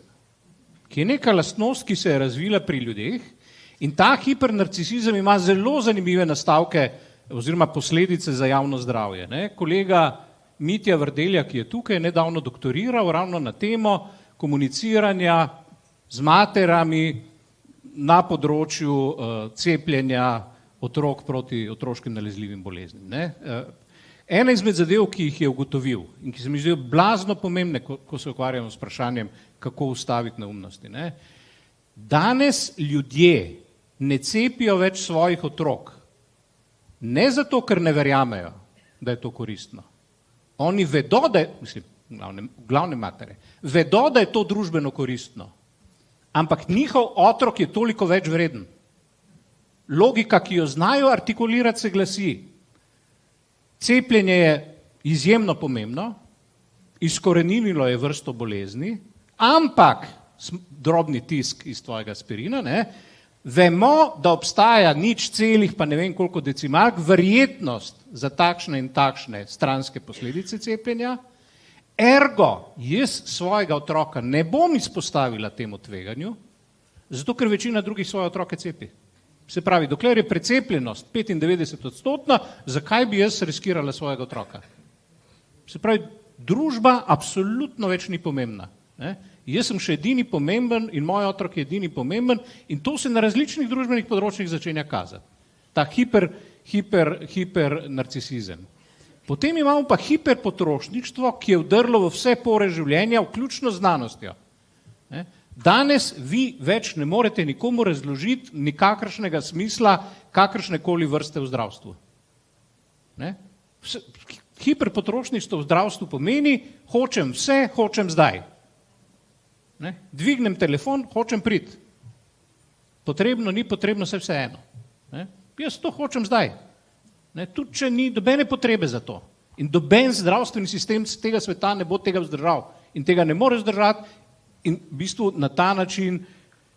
ki je neka lastnost, ki se je razvila pri ljudeh in ta hipernarcisizem ima zelo zanimive nastavke oziroma posledice za javno zdravje. Ne? Kolega Mitja Vrdelja, ki je tukaj, nedavno doktoriral ravno na temo komuniciranja z materami na področju cepljenja otrok proti otroškim nalezljivim boleznim. Ne? Ena izmed zadev, ki jih je ugotovil in ki se mi zdijo blazno pomembne, ko se ukvarjamo s vprašanjem, kako ustaviti neumnosti. Ne? Danes ljudje ne cepijo več svojih otrok. Ne zato, ker ne verjamejo, da je to koristno. Oni vedo, da je, glavne matere, vedo, da je to družbeno koristno, ampak njihov otrok je toliko več vreden. Logika, ki jo znajo artikulirati, se glasi: cepljenje je izjemno pomembno, izkoreninilo je vrsto bolezni, ampak, drobni tisk iz tvojega aspirina, ne, vemo, da obstaja 0,, pa ne vem koliko decimalk, verjetnost za takšne in takšne stranske posledice cepljenja, ergo jaz svojega otroka ne bom izpostavila temu tveganju, zato ker večina drugih svoje otroke cepi. Se pravi, dokler je precepljenost 95%, zakaj bi jaz riskirala svojega otroka? Se pravi, družba absolutno več ni pomembna. Ne? Jaz sem še edini pomemben in moj otrok je edini pomemben in to se na različnih družbenih področjih začenja kazati. Ta hipernarcisizem. Potem imamo pa hiperpotrošništvo, ki je vdrlo v vse pore življenja, vključno z znanostjo. Ne? Danes vi več ne morete nikomu razložiti nikakršnega smisla, kakršnekoli vrste v zdravstvu. Ne? Hiperpotrošništvo v zdravstvu pomeni, hočem vse, hočem zdaj. Ne? Dvignem telefon, hočem priti. Potrebno, ni potrebno, vse eno. Ne? Jaz to hočem zdaj. Ne? Tudi če ni dobene potrebe za to. In doben zdravstveni sistem z tega sveta ne bo tega vzdržal. In tega ne more vzdržati. In v bistvu na ta način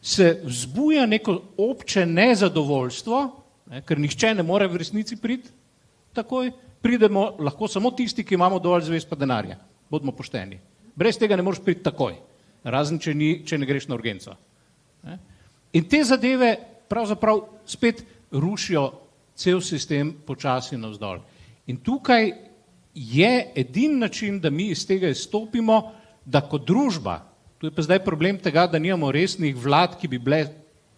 se vzbuja neko obče nezadovoljstvo, ne? Ker nihče ne more v resnici priti takoj. Pridemo lahko samo tisti, ki imamo dovolj zvez pa denarja. Bodimo pošteni. Brez tega ne moreš priti takoj. Razen, če ne greš na urgenco. Ne? In te zadeve pravzaprav spet rušijo cel sistem počasi navzdol. In tukaj je edini način, da mi iz tega izstopimo, da kot družba, tu je pa zdaj problem tega, da nimamo resnih vlad, ki bi bile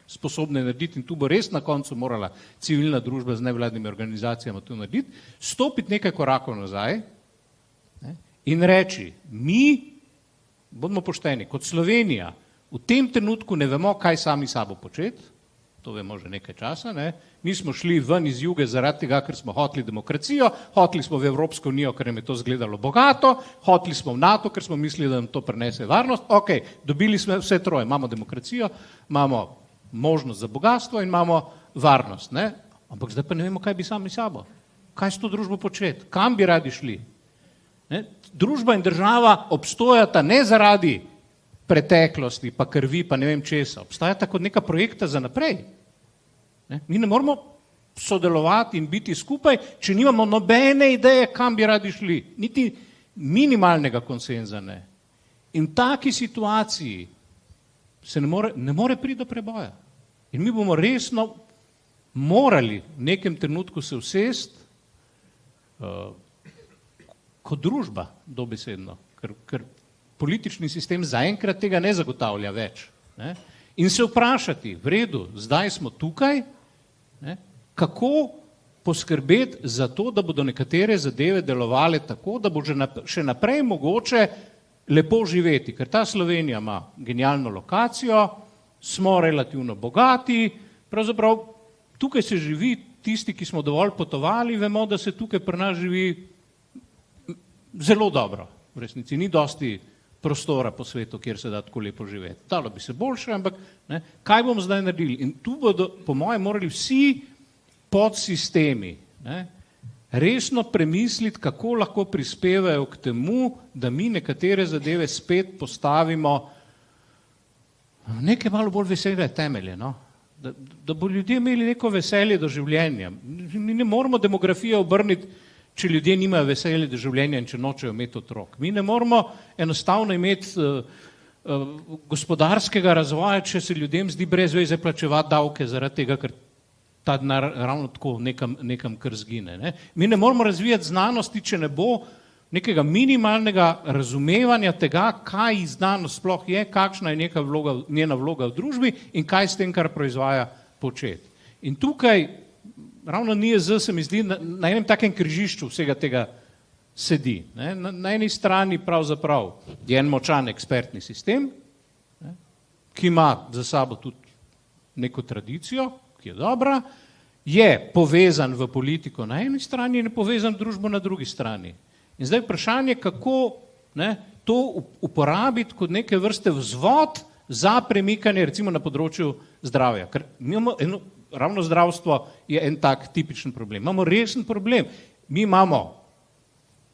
sposobne narediti, in tu bo res na koncu morala civilna družba z nevladnimi organizacijami to narediti, stopiti nekaj korakov nazaj, ne, in reči, mi, bodimo pošteni, kot Slovenija, v tem trenutku ne vemo, kaj sami sabo početi, to vemo že nekaj časa, ne? Mi smo šli ven iz Juge zaradi tega, ker smo hoteli demokracijo, hoteli smo v Evropsko unijo, ker nam je to izgledalo bogato, hoteli smo v NATO, ker smo mislili, da nam to prinese varnost, ok, dobili smo vse troje, imamo demokracijo, imamo možnost za bogatstvo in imamo varnost, ne? Ampak zdaj pa ne vemo, kaj bi sami sabo, kaj s to družbo početi, kam bi radi šli. Ne? Družba in država obstojata ne zaradi preteklosti, pa krvi, pa ne vem česa. Obstajata kot neka projekta za naprej. Ne? Mi ne moramo sodelovati in biti skupaj, če nimamo nobene ideje, kam bi radi šli. Niti minimalnega konsenza ne. In v taki situaciji se ne more priti do preboja. In mi bomo resno morali v nekem trenutku se usesti kot družba, dobesedno, ker politični sistem zaenkrat tega ne zagotavlja več. Ne? In se vprašati, v redu, zdaj smo tukaj, ne? Kako poskrbeti za to, da bodo nekatere zadeve delovale tako, da bo še naprej mogoče lepo živeti, ker ta Slovenija ima genialno lokacijo, smo relativno bogati, pravzaprav tukaj se živi, tisti, ki smo dovolj potovali, vemo, da se tukaj pri nas živi zelo dobro. V resnici ni dosti prostora po svetu, kjer se da tako lepo živeti. Dalo bi se boljše, ampak ne, kaj bomo zdaj naredili? In tu bodo, po mojem, morali vsi podsistemi, ne, resno premisliti, kako lahko prispevajo k temu, da mi nekatere zadeve spet postavimo neke malo bolj vesele temelje, no? Da bo ljudje imeli neko veselje do življenja. Mi ne moramo demografije obrniti, če ljudje nimajo veselje do življenja in če nočejo imeti otrok. Mi ne moramo enostavno imeti gospodarskega razvoja, če se ljudem zdi brez veze plačevati davke zaradi tega, ker ta denar ravno tako nekam kar zgine. Ne? Mi ne moramo razvijati znanosti, če ne bo nekega minimalnega razumevanja tega, kaj znanost sploh je, kakšna je njena vloga v družbi in kaj s tem, kar proizvaja, početi. In tukaj ravno NIJZ se mi zdi na enem takem križišču vsega tega sedi. Ne? Na eni strani pravzaprav je en močan ekspertni sistem, ne? Ki ima za sabo tudi neko tradicijo, ki je dobra, je povezan v politiko na eni strani in je povezan v družbo na drugi strani. In zdaj vprašanje, kako ne, to uporabiti kot neke vrste vzvod za premikanje recimo na področju zdravja. Ker mi imamo ravno zdravstvo je en tak tipičen problem. Imamo resen problem. Mi imamo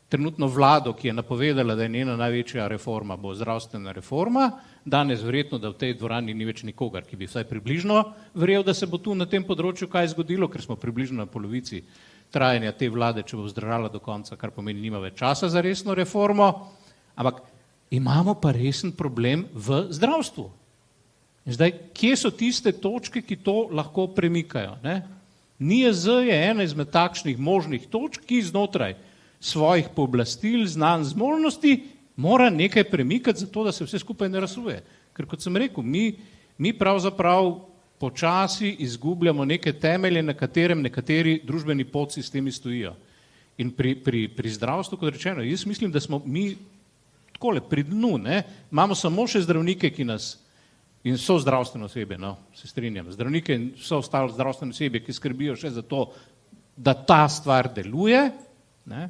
trenutno vlado, ki je napovedala, da je njena največja reforma bo zdravstvena reforma. Danes verjetno, da v tej dvorani ni več nikogar, ki bi vsaj približno verjel, da se bo tu na tem področju kaj zgodilo, ker smo približno na polovici trajanja te vlade, če bo vzdržala do konca, kar pomeni, nima več časa za resno reformo. Ampak imamo pa resen problem v zdravstvu. In zdaj, kje so tiste točke, ki to lahko premikajo? Ne? NIJZ je ena izmed takšnih možnih točk, ki znotraj svojih pooblastil, znanj, zmožnosti mora nekaj premikati, zato da se vse skupaj ne razsuje. Ker kot sem rekel, mi pravzaprav počasi izgubljamo neke temelje, na katerem nekateri družbeni podsistemi stojijo. In pri zdravstvu, kot rečeno, jaz mislim, da smo mi takole pri dnu, ne? Imamo samo še zdravnike, ki nas in so zdravstveno osebje, no, se strinjam, zdravnike in so ostalo zdravstveno osebje, ki skrbijo še za to, da ta stvar deluje. Ne?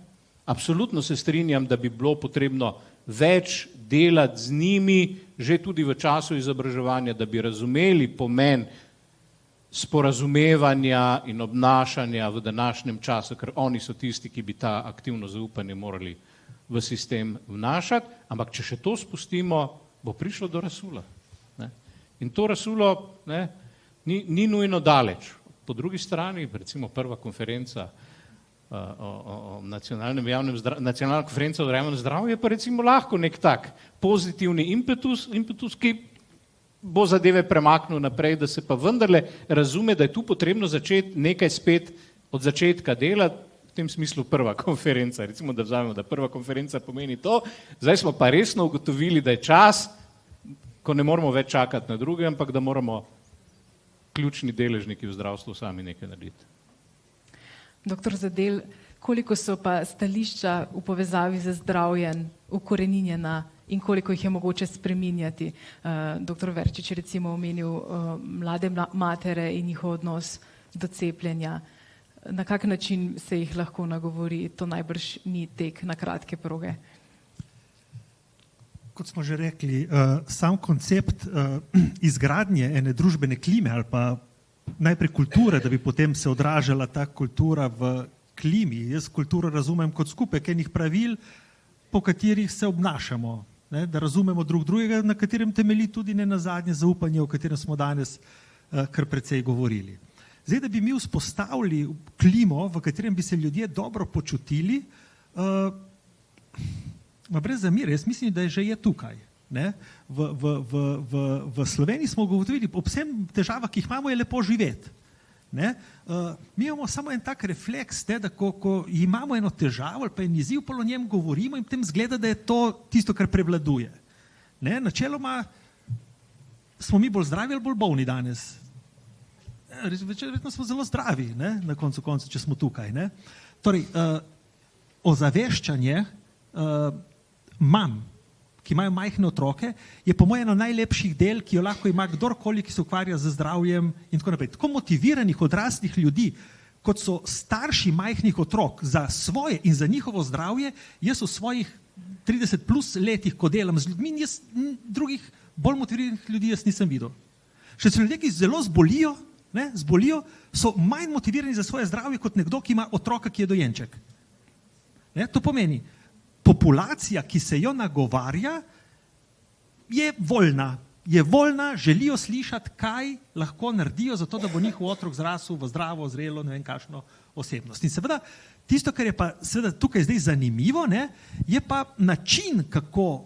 Absolutno se strinjam, da bi bilo potrebno več delati z njimi, že tudi v času izobraževanja, da bi razumeli pomen sporazumevanja in obnašanja v današnjem času, ker oni so tisti, ki bi ta aktivno zaupanje morali v sistem vnašati, ampak če še to spustimo, bo prišlo do razsula. Ne? In to razsulo ni nujno daleč. Po drugi strani, recimo prva konferenca o nacionalna konferenca o javnem zdravju je pa recimo lahko nek tak pozitivni impetus, ki bo zadeve premaknil naprej, da se pa vendarle razume, da je tu potrebno začeti nekaj spet od začetka delati, v tem smislu prva konferenca. Recimo, da vzamemo, da prva konferenca pomeni to, zdaj smo pa resno ugotovili, da je čas, ko ne moramo več čakati na druge, ampak da moramo ključni deležniki v zdravstvu sami nekaj narediti. Doktor Zadel, koliko so pa stališča v povezavi z zdravjem ukoreninjena in koliko jih je mogoče spreminjati? Doktor Verčič je recimo omenil mlade matere in njihov odnos do cepljenja. Na kak način se jih lahko nagovori? To najbrž ni tek na kratke proge. Kot smo že rekli, sam koncept izgradnje ene družbene klime ali pa najprej kulture, da bi potem se odražala ta kultura v klimi. Jaz kulturo razumem kot skupek enih pravil, po katerih se obnašamo, ne? Da razumemo drug drugega, na katerem temelji tudi nenazadnje zaupanje, o katerem smo danes kar precej govorili. Zdaj, da bi mi vzpostavili klimo, v katerem bi se ljudje dobro počutili, brez zamere, jaz mislim, da že je tukaj. Ne? V Sloveniji smo ugotovili, ob vsem težavah, ki jih imamo, je lepo živeti. Ne? Mi imamo samo en tak refleks, ne, da ko imamo eno težavo ali pa en izziv, pa o njem govorimo in potem zgleda, da je to tisto, kar prevladuje. Ne? Načeloma smo mi bolj zdravi ali bolj bolni danes. Verjetno smo zelo zdravi, ne? Na koncu konca, če smo tukaj. Ne? Torej, ozaveščanje mam, ki imajo majhne otroke, je po mojem eno najlepših del, ki jo lahko ima kdorkoli, ki se ukvarja z zdravjem in tako naprej. Tako motiviranih odraslih ljudi, kot so starši majhnih otrok za svoje in za njihovo zdravje, jaz v svojih 30 plus letih, ko delam z ljudmi, jaz drugih bolj motiviranih ljudi jaz nisem videl. Še so ljudje, ki zelo zbolijo, so manj motivirani za svoje zdravje kot nekdo, ki ima otroka, ki je dojenček. Ne? To pomeni, populacija, ki se jo nagovarja, je voljna, želijo slišati, kaj lahko naredijo za to, da bo njihov otrok zrasel v zdravo, zrelo, ne vem kakšno osebnost. In seveda, tisto, kar je pa seveda tukaj zdaj zanimivo, ne, je pa način, kako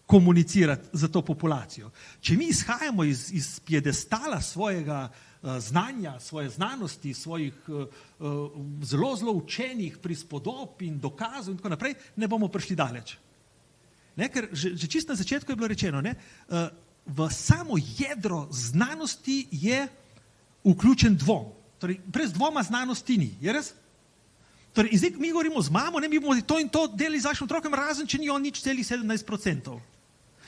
komunicirati za to populacijo. Če mi izhajamo iz piedestala svojega znanja, svoje znanosti, svojih zelo učenih prispodob in dokazov in tako naprej, ne bomo prišli daleč. Ne, ker že čisto na začetku je bilo rečeno, ne, v samo jedro znanosti je vključen dvom. Torej, brez dvoma znanosti ni. Je res? Torej, in zdaj mi govorimo z mamo, ne, mi bomo to in to delali z vašim otrokom, razen če ni on nič celih 17%.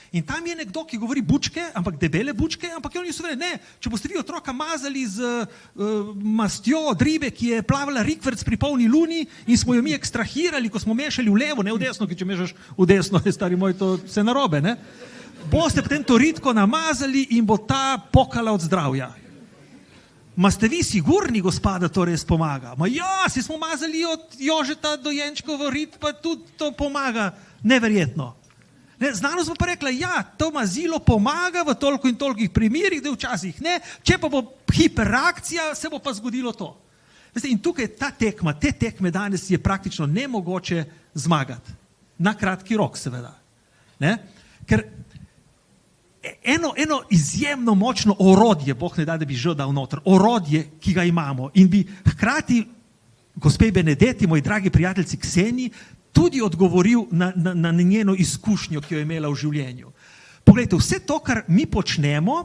In tam je nekdo, ki govori bučke, ampak debele bučke, ampak oni so verjeli, ne, če boste vi otroka mazali z mastjo od ribe, ki je plavala rikverc pri polni luni in smo jo mi ekstrahirali, ko smo mešali v levo, ne v desno, ker če mešaš v desno, je stari moj, to vse narobe, ne. Boste potem to ritko namazali in bo ta pokala od zdravja. Ma ste vi sigurni, gospoda, to res pomaga? Ma ja, si smo mazali od Jožeta dojenčkovo rit, pa tudi to pomaga, neverjetno. Ne, znanost pa rekla, ja, to mazilo pomaga v toliko in tolikih primerih, da včasih ne, če pa bo hiperreakcija, se bo pa zgodilo to. In tukaj te tekme danes je praktično nemogoče zmagati. Na kratki rok, seveda. Ne? Ker eno izjemno močno orodje, Bog ne da, da bi že dal noter, orodje, ki ga imamo in bi hkrati, gospe Benedetti, moji dragi prijateljci Kseniji, tudi odgovoril na njeno izkušnjo, ki jo je imela v življenju. Poglejte, vse to, kar mi počnemo,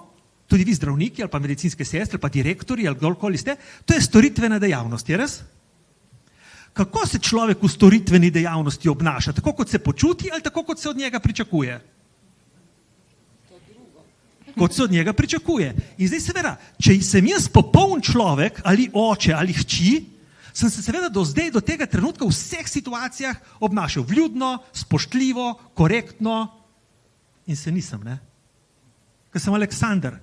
tudi vi zdravniki ali pa medicinske sestre, pa direktori ali kdorkoli ste, to je storitvena dejavnost, je res? Kako se človek v storitveni dejavnosti obnaša? Tako, kot se počuti ali tako, kot se od njega pričakuje? kot se od njega pričakuje. In zdaj seveda, če sem jaz popoln človek, ali oče, ali hči, sem se seveda do zdaj, do tega trenutka v vseh situacijah obnašal vljudno, spoštljivo, korektno in se nisem, ne? Ker sem Aleksander.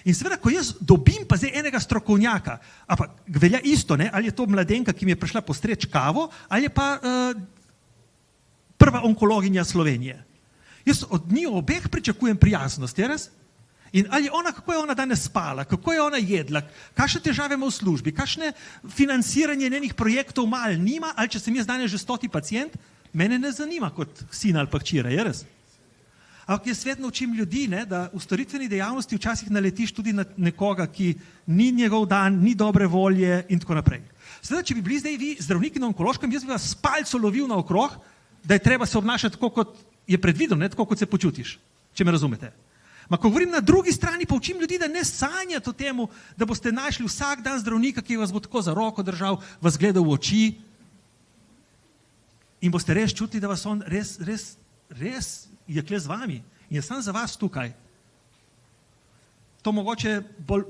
In seveda, ko jaz dobim pa zdaj enega strokovnjaka, ampak velja isto, ne? Ali je to mladenka, ki mi je prišla postreč kavo, ali je pa prva onkologinja Slovenije. Jaz od njih obeh pričakujem prijaznost, je res? In ali je ona, kako je ona danes spala, kako je ona jedla, kakšne težave ima v službi, kakšne financiranje njenih projektov mal nima, ali če sem jaz danes že 100. pacient, mene ne zanima kot sin ali pa hčera, je res? Ampak jaz vedno učim ljudi, ne, da v storitveni dejavnosti včasih naletiš tudi na nekoga, ki ni njegov dan, ni dobre volje in tako naprej. Seveda, če bi bili zdaj vi zdravniki na onkološkem, jaz bi vas s palco lovil naokrog, da je treba se obnašati tako, kot je predvideno, ne tako, kot se počutiš, če me razumete. Ma ko govorim na drugi strani, pa učim ljudi, da ne sanjate o temu, da boste našli vsak dan zdravnika, ki vas bo tako za roko držal, vas gledal v oči in boste res čutili, da vas on res je kle z vami in je sam za vas tukaj. To mogoče bolj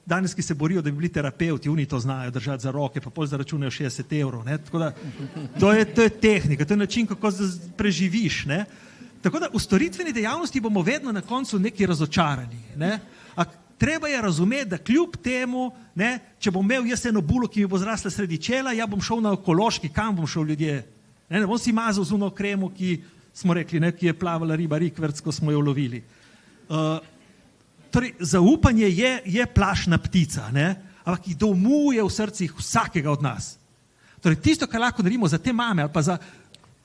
danes, ki se borijo, da bi bili terapeuti, oni to znajo držati za roke, pa pol zaračunajo 60 €, ne? Tako da, to je tehnika, to je način, kako preživiš, ne? Tako da v storitveni dejavnosti bomo vedno na koncu neki razočarani, ne? A treba je razumeti, da kljub temu, ne, če bom imel jaz eno bulo, ki mi bo zrasla sredi čela, ja bom šel na onkološki, kam bom šel ljudje? Ne bom si mazal z uno kremo, ki smo rekli, ne, ki je plavala riba rikverc, ko smo jo lovili. Torej, zaupanje je plašna ptica, ne? Ampak ki domuje v srcih vsakega od nas. Torej, tisto, kar lahko naredimo za te mame ali pa za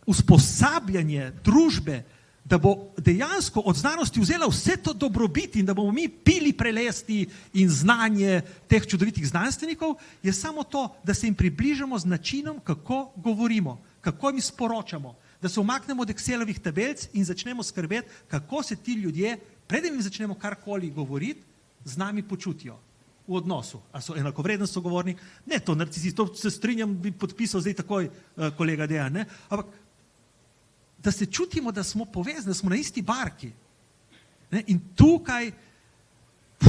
usposabljanje družbe, da bo dejansko od znanosti vzela vse to dobrobit in da bomo mi pili prelesti in znanje teh čudovitih znanstvenikov, je samo to, da se jim približamo z načinom, kako govorimo, kako jim sporočamo, da se umaknemo od Excelovih tabelc in začnemo skrbeti, kako se ti ljudje, preden jim začnemo karkoli govoriti, z nami počutijo v odnosu. A so enakovreden sogovornik? Ne, to narcisist, to se strinjam, bi podpisal zdaj takoj kolega Dejan, ne? Ampak da se čutimo, da smo povezani, da smo na isti barki. Ne? In tukaj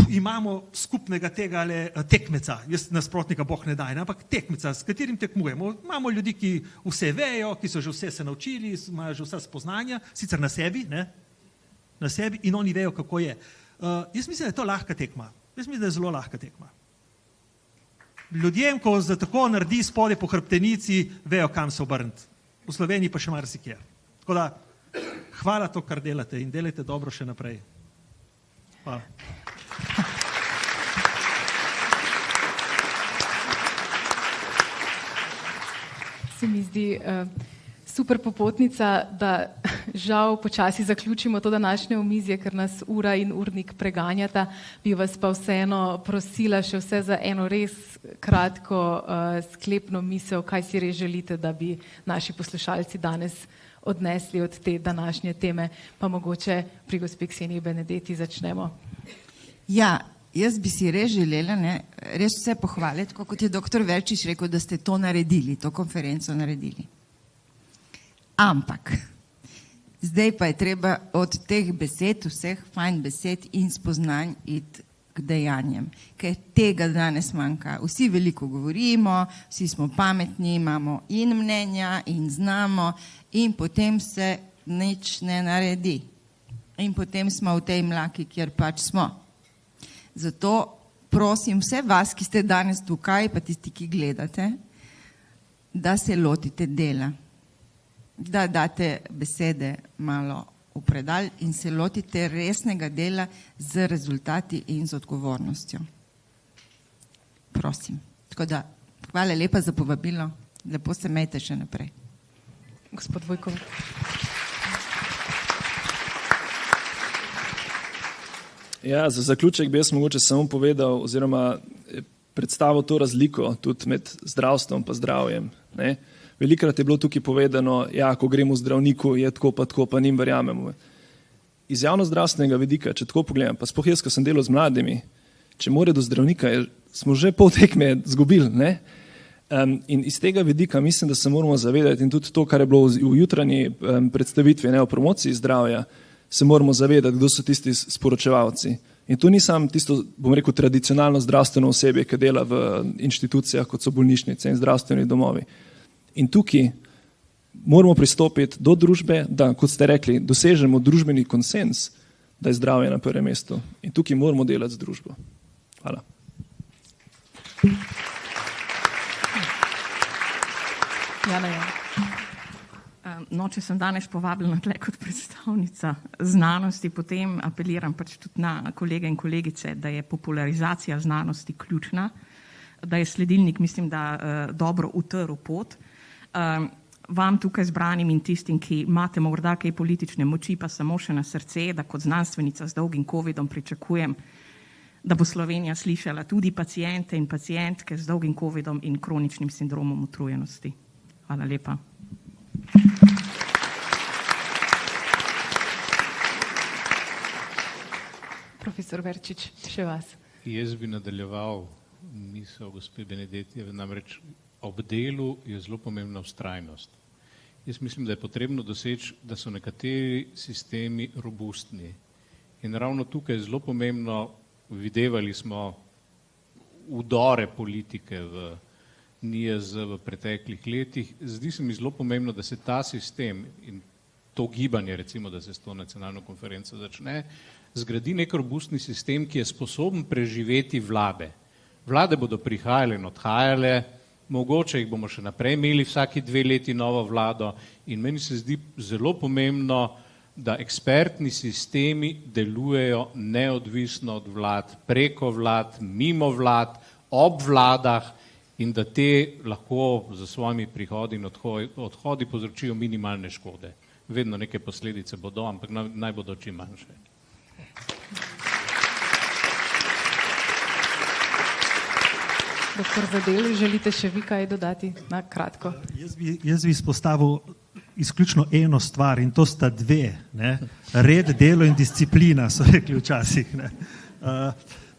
imamo skupnega tega tekmeca, jaz nasprotnika Bog ne daj, ne? Ampak tekmeca, s katerim tekmujemo. Imamo ljudi, ki vse vejo, ki so že vse se naučili, imajo že vsa spoznanja, sicer na sebi, ne? Na sebi in oni vejo, kako je. Jaz mislim, da je to lahka tekma. Jaz mislim, da je zelo lahka tekma. Ljudjem, ko za tako naredi spodaj po hrbtenici, vejo, kam se obrniti. V Sloveniji pa še marsikje. Tako da, hvala to, kar delate in delajte dobro še naprej. Hvala. Se mi zdi super popotnica, da žal počasi zaključimo to današnje omizje, ker nas ura in urnik preganjata. Bi vas pa vseeno prosila še vse za eno res kratko sklepno misel, kaj si res želite, da bi naši poslušalci danes odnesli od te današnje teme, pa mogoče pri gospe Kseniji Benedetti začnemo. Ja, jaz bi si res želela, ne, res vse pohvaliti, kot je doktor Verčič rekel, da ste to naredili, to konferenco naredili. Ampak, zdaj pa je treba od teh besed, vseh fajn besed in spoznanj iti k dejanjem, ker tega danes manjka. Vsi veliko govorimo, vsi smo pametni, imamo in mnenja in znamo in potem se nič ne naredi. In potem smo v tej mlaki, kjer pač smo. Zato prosim vse vas, ki ste danes tukaj, pa tisti, ki gledate, da se lotite dela. Da date besede malo v predal in se lotite resnega dela z rezultati in z odgovornostjo. Prosim. Tako da, hvala lepa za povabilo. Lepo se imejte še naprej. Gospod Vojkov. Ja, za zaključek bi jaz mogoče samo povedal oziroma predstavil to razliko tudi med zdravstvom pa zdravjem, ne? Velikrat je bilo tukaj povedano, ja, ko gremo v zdravniku, je tako, pa njim verjamemo. Iz javnozdravstvenega vidika, če tako pogledam, pa sploh jaz, ko sem delal z mladimi, če more do zdravnika, smo že pol tekme zgubili, ne? In iz tega vidika mislim, da se moramo zavedati in tudi to, kar je bilo v jutranji predstavitvi, ne, o promociji zdravja, se moramo zavedati, kdo so tisti sporočevalci. In to ni samo tisto, bom rekel, tradicionalno zdravstveno osebje, ki dela v inštitucijah, kot so bolnišnice in zdravstveni domovi. In tukaj moramo pristopiti do družbe, da, kot ste rekli, dosežemo družbeni konsens, da je zdravje na prvem mestu. In tukaj moramo delati z družbo. Hvala. No, če sem danes povabljena tle kot predstavnica znanosti, potem apeliram pač tudi na kolege in kolegice, da je popularizacija znanosti ključna, da je sledilnik, mislim, da dobro utrl pot. Vam tukaj zbranim in tistim, ki imate morda kaj politične moči, pa samo še na srce, da kot znanstvenica z dolgim covidom pričakujem, da bo Slovenija slišala tudi paciente in pacientke z dolgim covidom in kroničnim sindromom utrujenosti. Hvala lepa. Profesor Verčič, še vas. Jaz bi nadaljeval misel gospe Benedetijeve, namreč ob delu je zelo pomembna vztrajnost. Jaz mislim, da je potrebno doseči, da so nekateri sistemi robustni. In ravno tukaj je zelo pomembno, videvali smo udore politike v NIJZ v preteklih letih. Zdi se mi zelo pomembno, da se ta sistem in to gibanje, recimo, da se s to nacionalno konferenco začne, zgradi nek robustni sistem, ki je sposoben preživeti vlade. Vlade bodo prihajale in odhajale, mogoče jih bomo še naprej imeli vsaki 2 leti novo vlado in meni se zdi zelo pomembno, da ekspertni sistemi delujejo neodvisno od vlad, preko vlad, mimo vlad, ob vladah in da te lahko za svojimi prihodi in odhodi povzročijo minimalne škode. Vedno neke posledice bodo, ampak naj bodo čim manjše. Doktor Zadel, želite še vi kaj dodati na kratko? Jaz bi izpostavil izključno eno stvar in to sta 2. Ne? Red, delo in disciplina, so rekli včasih. Ne?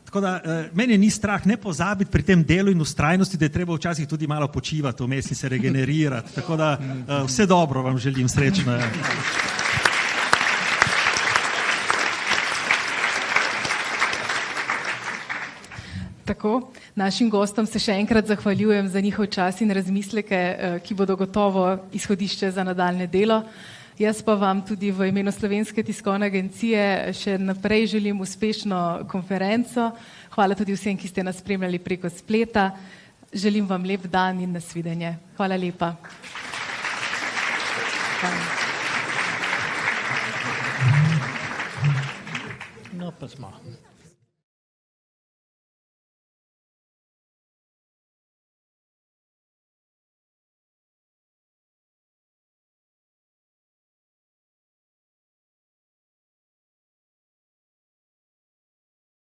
Tako da meni ni strah ne pozabiti pri tem delu in vztrajnosti, da je treba včasih tudi malo počivati vmes in se regenerirati. Tako da vse dobro vam želim, srečno. Tako, našim gostom se še enkrat zahvaljujem za njihov čas in razmisleke, ki bodo gotovo izhodišče za nadaljne delo. Jaz pa vam tudi v imenu Slovenske tiskovne agencije še naprej želim uspešno konferenco. Hvala tudi vsem, ki ste nas spremljali preko spleta. Želim vam lep dan in nasvidenje. Hvala lepa. No, pa smo.